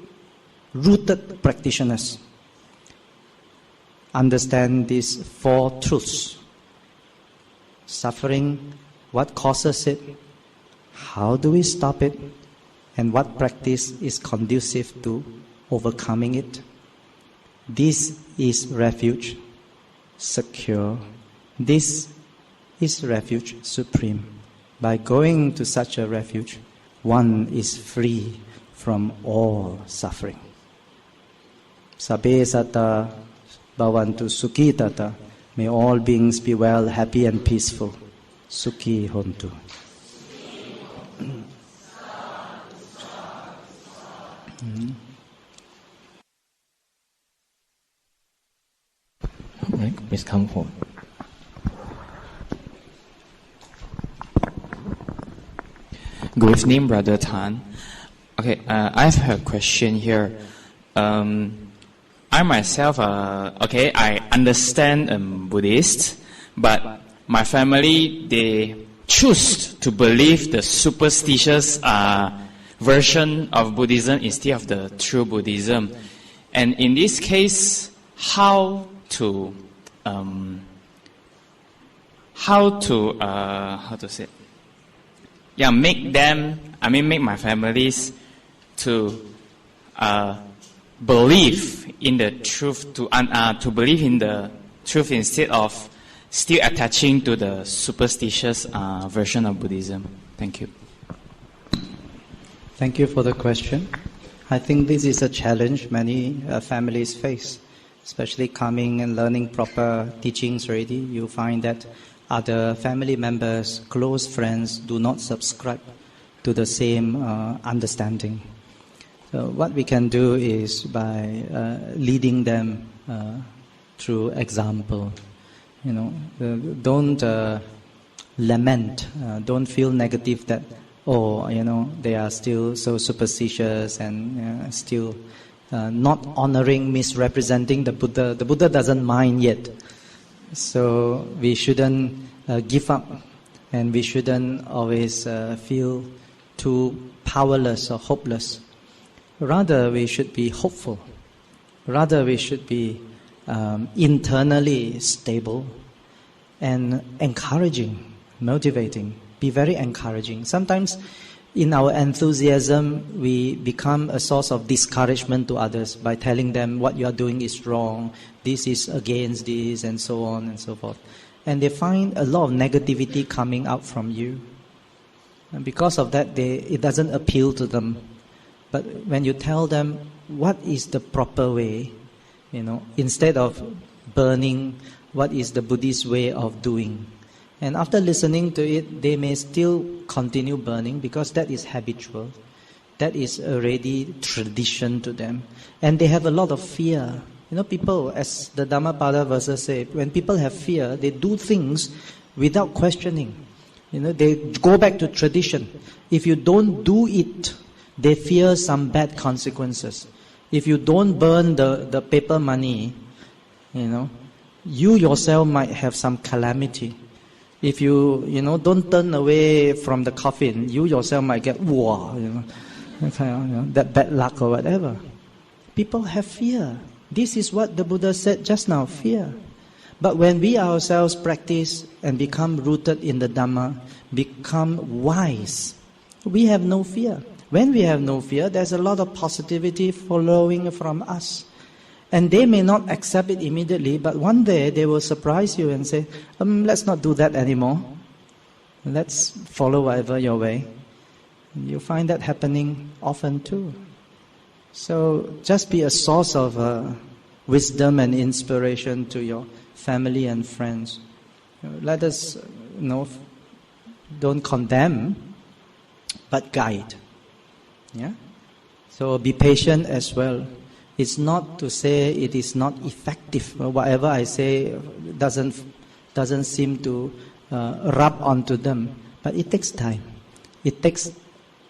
rooted practitioners. understand these four truths. Suffering, what causes it, how do we stop it, and what practice is conducive to overcoming it. This is refuge, secure. This is refuge supreme. By going to such a refuge, one is free from all suffering. Sabbe satta bhavantu sukhi tata. May all beings be well, happy and peaceful. Sukhi hontu. Right, please come forward. Good evening, Brother Tan. Okay, I have a question here. I myself, I understand Buddhist, but my family, they choose to believe the superstitious version of Buddhism instead of the true Buddhism. And in this case, how to make my families to believe in the truth, to believe in the truth instead of still attaching to the superstitious version of Buddhism. Thank you. Thank you for the question. I think this is a challenge many families face, especially coming and learning proper teachings already. You find that other family members, close friends do not subscribe to the same understanding. So what we can do is by leading them through example. Don't lament, don't feel negative that, they are still so superstitious and still not honoring, misrepresenting the Buddha. The Buddha doesn't mind yet. So we shouldn't give up, and we shouldn't always feel too powerless or hopeless. Rather, we should be hopeful. Rather, we should be internally stable and encouraging, motivating. Be very encouraging. Sometimes in our enthusiasm, we become a source of discouragement to others by telling them what you are doing is wrong, this is against this, and so on and so forth. And they find a lot of negativity coming out from you. And because of that, it doesn't appeal to them. But when you tell them what is the proper way, instead of burning, what is the Buddhist way of doing? And after listening to it, they may still continue burning because that is habitual. That is already tradition to them. And they have a lot of fear. People, as the Dhammapada verses say, when people have fear, they do things without questioning. They go back to tradition. If you don't do it, they fear some bad consequences. If you don't burn the paper money, you yourself might have some calamity. If you don't turn away from the coffin, you yourself might get that bad luck or whatever. People have fear. This is what the Buddha said just now, fear. But when we ourselves practice and become rooted in the Dhamma, become wise, we have no fear. When we have no fear, there's a lot of positivity following from us. And they may not accept it immediately, but one day they will surprise you and say, let's not do that anymore. Let's follow whatever your way. You find that happening often too. So just be a source of wisdom and inspiration to your family and friends. Let us, don't condemn, but guide. Yeah. So be patient as well. It's not to say it is not effective. Whatever I say doesn't seem to rub onto them. But it takes time. It takes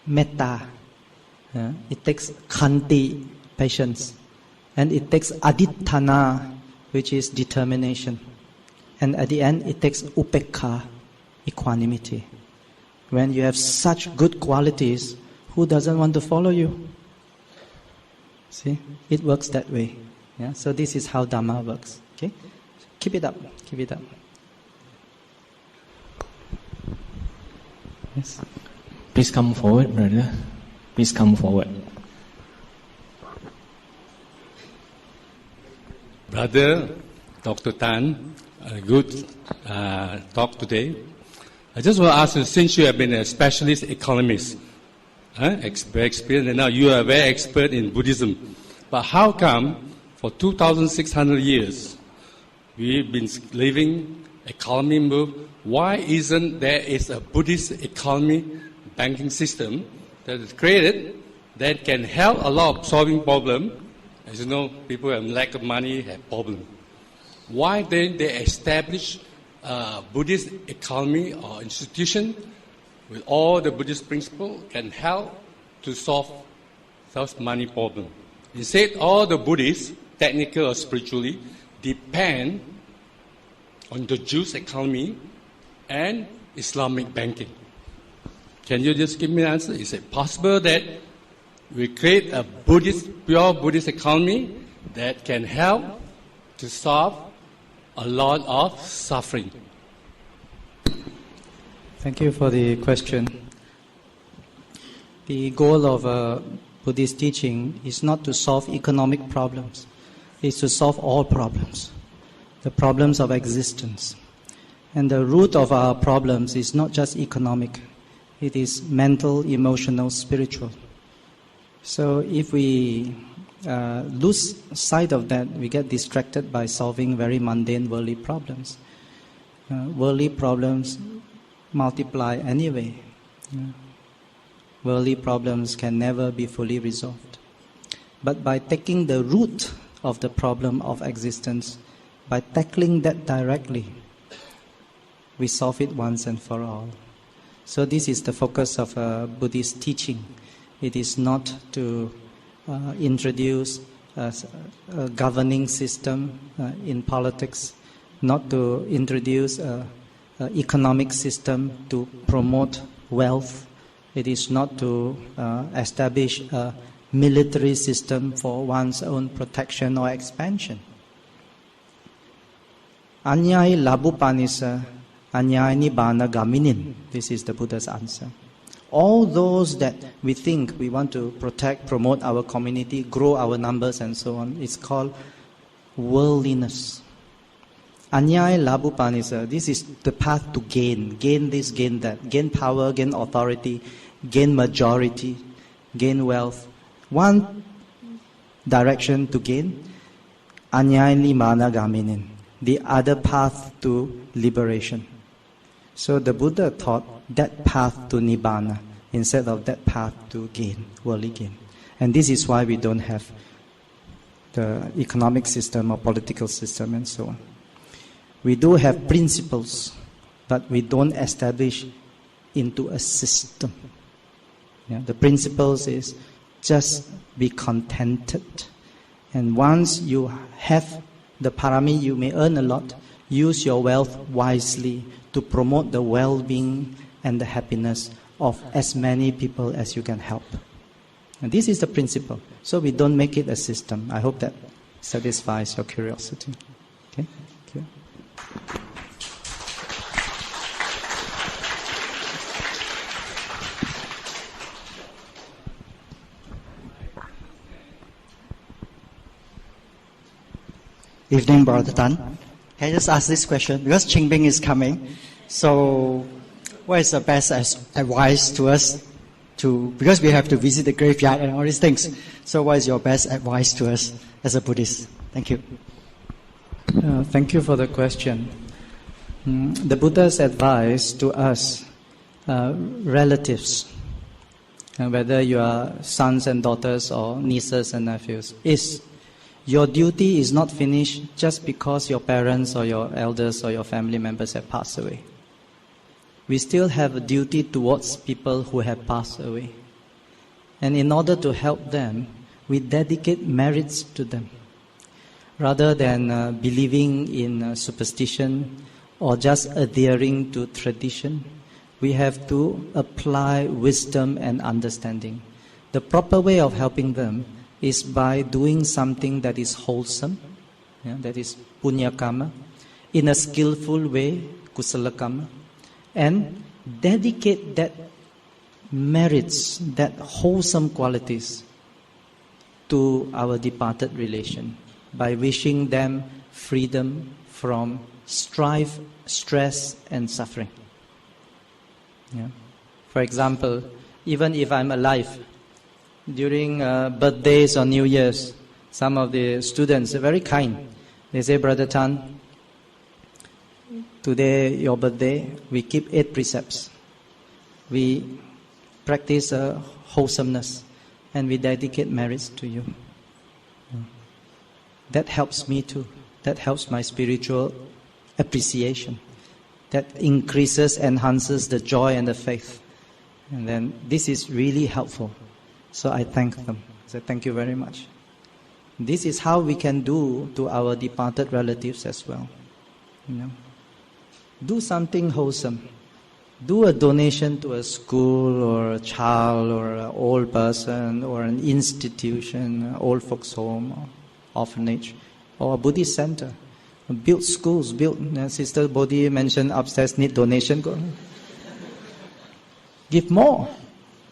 metta. It takes khanti, patience. And it takes aditthana, which is determination. And at the end, it takes upekha, equanimity. When you have such good qualities, who doesn't want to follow you? See, it works that way. Yeah? So this is how Dhamma works. Okay? Keep it up. Keep it up. Yes. Please come forward, brother. Please come forward. Brother Dr. Tan, a good talk today. I just want to ask you, since you have been a specialist economist, very experienced, and now you are very expert in Buddhism, but how come for 2,600 years we've been living economy move? Why isn't there is a Buddhist economy banking system that is created that can help a lot of solving problem? As you know, people have lack of money, have problem. Why then they establish a Buddhist economy or institution with all the Buddhist principles can help to solve those money problem? Instead, all the Buddhists, technical or spiritually, depend on the Jewish economy and Islamic banking. Can you just give me an answer? Is it possible that we create a pure Buddhist economy that can help to solve a lot of suffering? Thank you for the question. The goal of Buddhist teaching is not to solve economic problems. It's to solve all problems, the problems of existence. And the root of our problems is not just economic. It is mental, emotional, spiritual. So if we lose sight of that, we get distracted by solving very mundane worldly problems. Worldly problems multiply anyway. Worldly problems can never be fully resolved. But by taking the root of the problem of existence, by tackling that directly, we solve it once and for all. So this is the focus of Buddhist teaching. It is not to introduce a governing system in politics, not to introduce an economic system to promote wealth. It is not to establish a military system for one's own protection or expansion. Anyai labupanisa, anyai nibbana gaminin. This is the Buddha's answer. All those that we think we want to protect, promote our community, grow our numbers and so on, it's called worldliness. Anyai labupanisa, this is the path to gain. Gain this, gain that. Gain power, gain authority, gain majority, gain wealth. One direction to gain, anyai nibbana gaminin. The other path to liberation. So the Buddha taught that path to Nibbana instead of that path to gain, worldly gain. And this is why we don't have the economic system or political system and so on. We do have principles, but we don't establish into a system. The principles is just be contented. And once you have the parami, you may earn a lot. Use your wealth wisely to promote the well-being and the happiness of as many people as you can help. And this is the principle. So we don't make it a system. I hope that satisfies your curiosity. Okay? Thank you. Evening, Brother Tan. Can I just ask this question? Because Qingbing is coming, so what is the best advice to us because we have to visit the graveyard and all these things. So what is your best advice to us as a Buddhist? Thank you. Thank you for the question. The Buddha's advice to us, relatives, whether you are sons and daughters or nieces and nephews, is your duty is not finished just because your parents or your elders or your family members have passed away. We still have a duty towards people who have passed away. And in order to help them, we dedicate merits to them. Rather than believing in superstition or just adhering to tradition, we have to apply wisdom and understanding. The proper way of helping them is by doing something that is wholesome, that is punya karma, in a skillful way, kusala karma, and dedicate that merits, that wholesome qualities to our departed relation by wishing them freedom from strife, stress, and suffering. For example, even if I'm alive, during birthdays or New Year's, some of the students are very kind. They say, Brother Tan, today, your birthday, we keep 8 precepts. We practice wholesomeness, and we dedicate merits to you. That helps me too. That helps my spiritual appreciation. That increases, enhances the joy and the faith. And then this is really helpful. So I thank them. I say, thank you very much. This is how we can do to our departed relatives as well. Do something wholesome. Do a donation to a school or a child or an old person or an institution, old folks home or orphanage or a Buddhist center. Build schools, Sister Bodhi mentioned upstairs need donation. Go. Give more.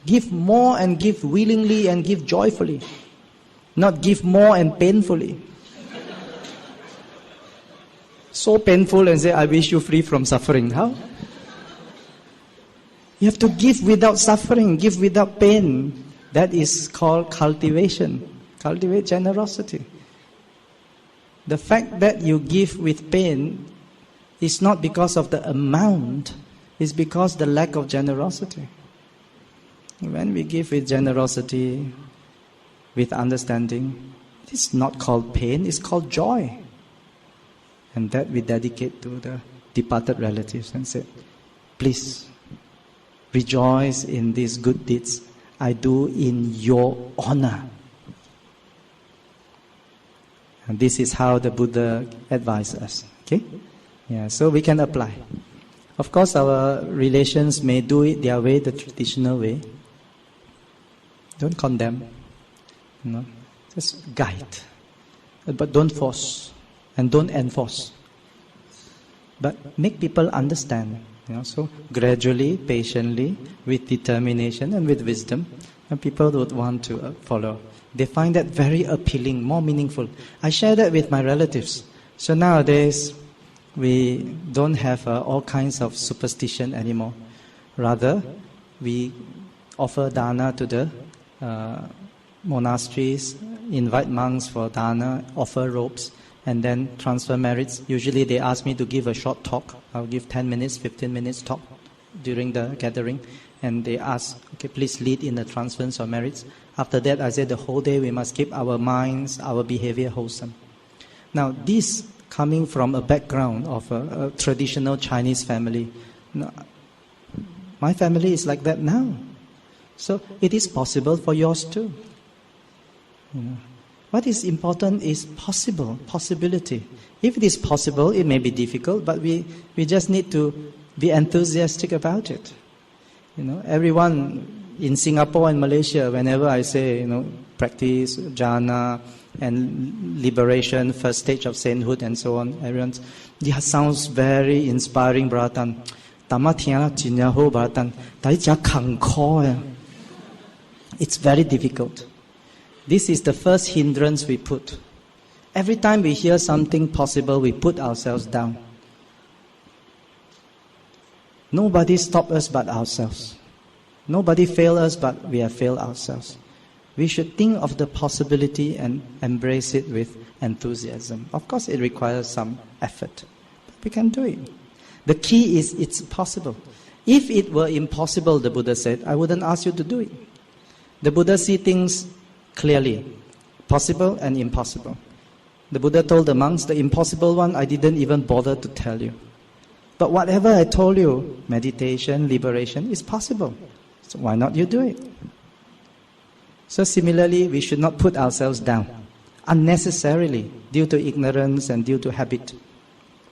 Give more and give willingly and give joyfully. Not give more and painfully. So painful and say, I wish you free from suffering. How? You have to give without suffering, give without pain. That is called cultivation. Cultivate generosity. The fact that you give with pain is not because of the amount, it's because the lack of generosity. When we give with generosity, with understanding, it's not called pain, it's called joy. And that we dedicate to the departed relatives and say, please, rejoice in these good deeds I do in your honor. And this is how the Buddha advised us. Okay? So we can apply. Of course, our relations may do it their way, the traditional way. Don't condemn. Just guide. But don't force. And don't enforce. But make people understand. So gradually, patiently, with determination and with wisdom, and people would want to follow. They find that very appealing, more meaningful. I share that with my relatives. So nowadays, we don't have all kinds of superstition anymore. Rather, we offer dana to the monasteries, invite monks for dana, offer robes, and then transfer merits. Usually they ask me to give a short talk. I'll give 10 minutes, 15 minutes talk during the gathering. And they ask, okay, please lead in the transference of merits. After that, I say the whole day we must keep our minds, our behavior wholesome. Now, this coming from a background of a traditional Chinese family. My family is like that now. So it is possible for yours too. What is important is possibility. If it is possible, it may be difficult, but we just need to be enthusiastic about it. Everyone in Singapore and Malaysia, whenever I say, practice jhana and liberation, first stage of sainthood and so on, everyone, it sounds very inspiring, Bratan. It's very difficult. This is the first hindrance we put. Every time we hear something possible, we put ourselves down. Nobody stopped us but ourselves. Nobody failed us but we have failed ourselves. We should think of the possibility and embrace it with enthusiasm. Of course, it requires some effort. But we can do it. The key is it's possible. If it were impossible, the Buddha said, I wouldn't ask you to do it. The Buddha sees things clearly, possible and impossible. The Buddha told the monks, the impossible one, I didn't even bother to tell you. But whatever I told you, meditation, liberation, is possible. So why not you do it? So similarly, we should not put ourselves down unnecessarily due to ignorance and due to habit.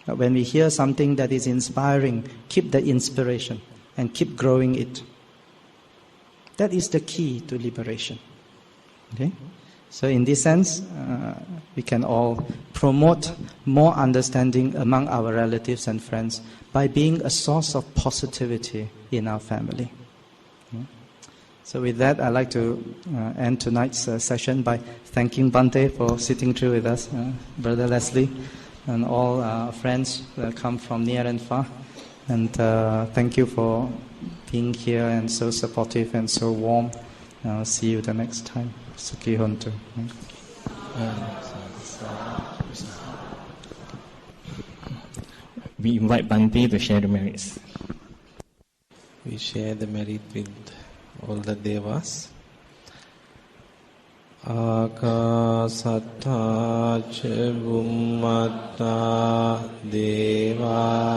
But when we hear something that is inspiring, keep the inspiration and keep growing it. That is the key to liberation. Okay? So in this sense, we can all promote more understanding among our relatives and friends by being a source of positivity in our family. So with that, I'd like to end tonight's session by thanking Bhante for sitting through with us, Brother Leslie, and all our friends that come from near and far. And thank you for being here and so supportive and so warm. I'll see you the next time. Sukhi Hontu. We invite Bhante to share the merits. We share the merit with all the devas. Akasatta ca bhummatta devanaga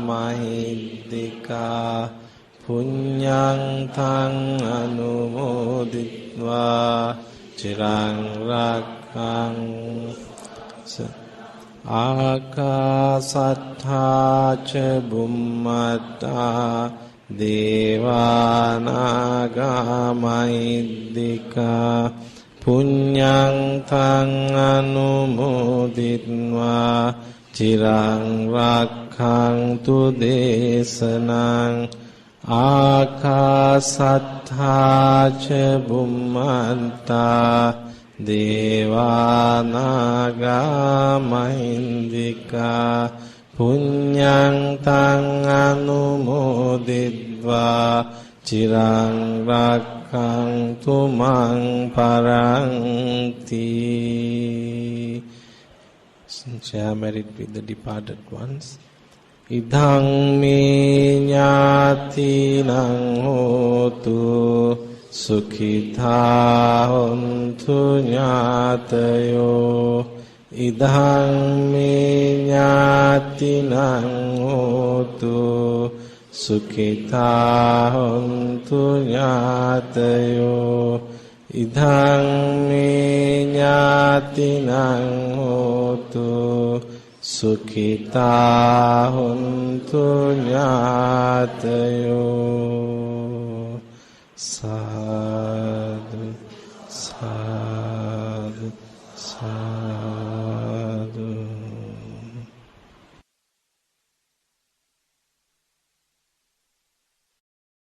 mahiddhika punyang thang anumoditva chirang rakhang Akasatta ca bhummatta devanaga mahiddhika punyang thang anumoditva chirang rakhangtu desanang Akasatta ca bhummatta devanaga mahiddhika punyang tang anumoditva chirang rakhangtu mang parangti. Share merit with the departed ones. Idhang me ñātinang hotu sukhitā hontu ñātayo. Idhang me ñātinang hotu sukhitā hontu ñātayo. Idhang me ñātinang hotu sukhitā hontu ñātayo. Sadhu, sadhu, sadhu.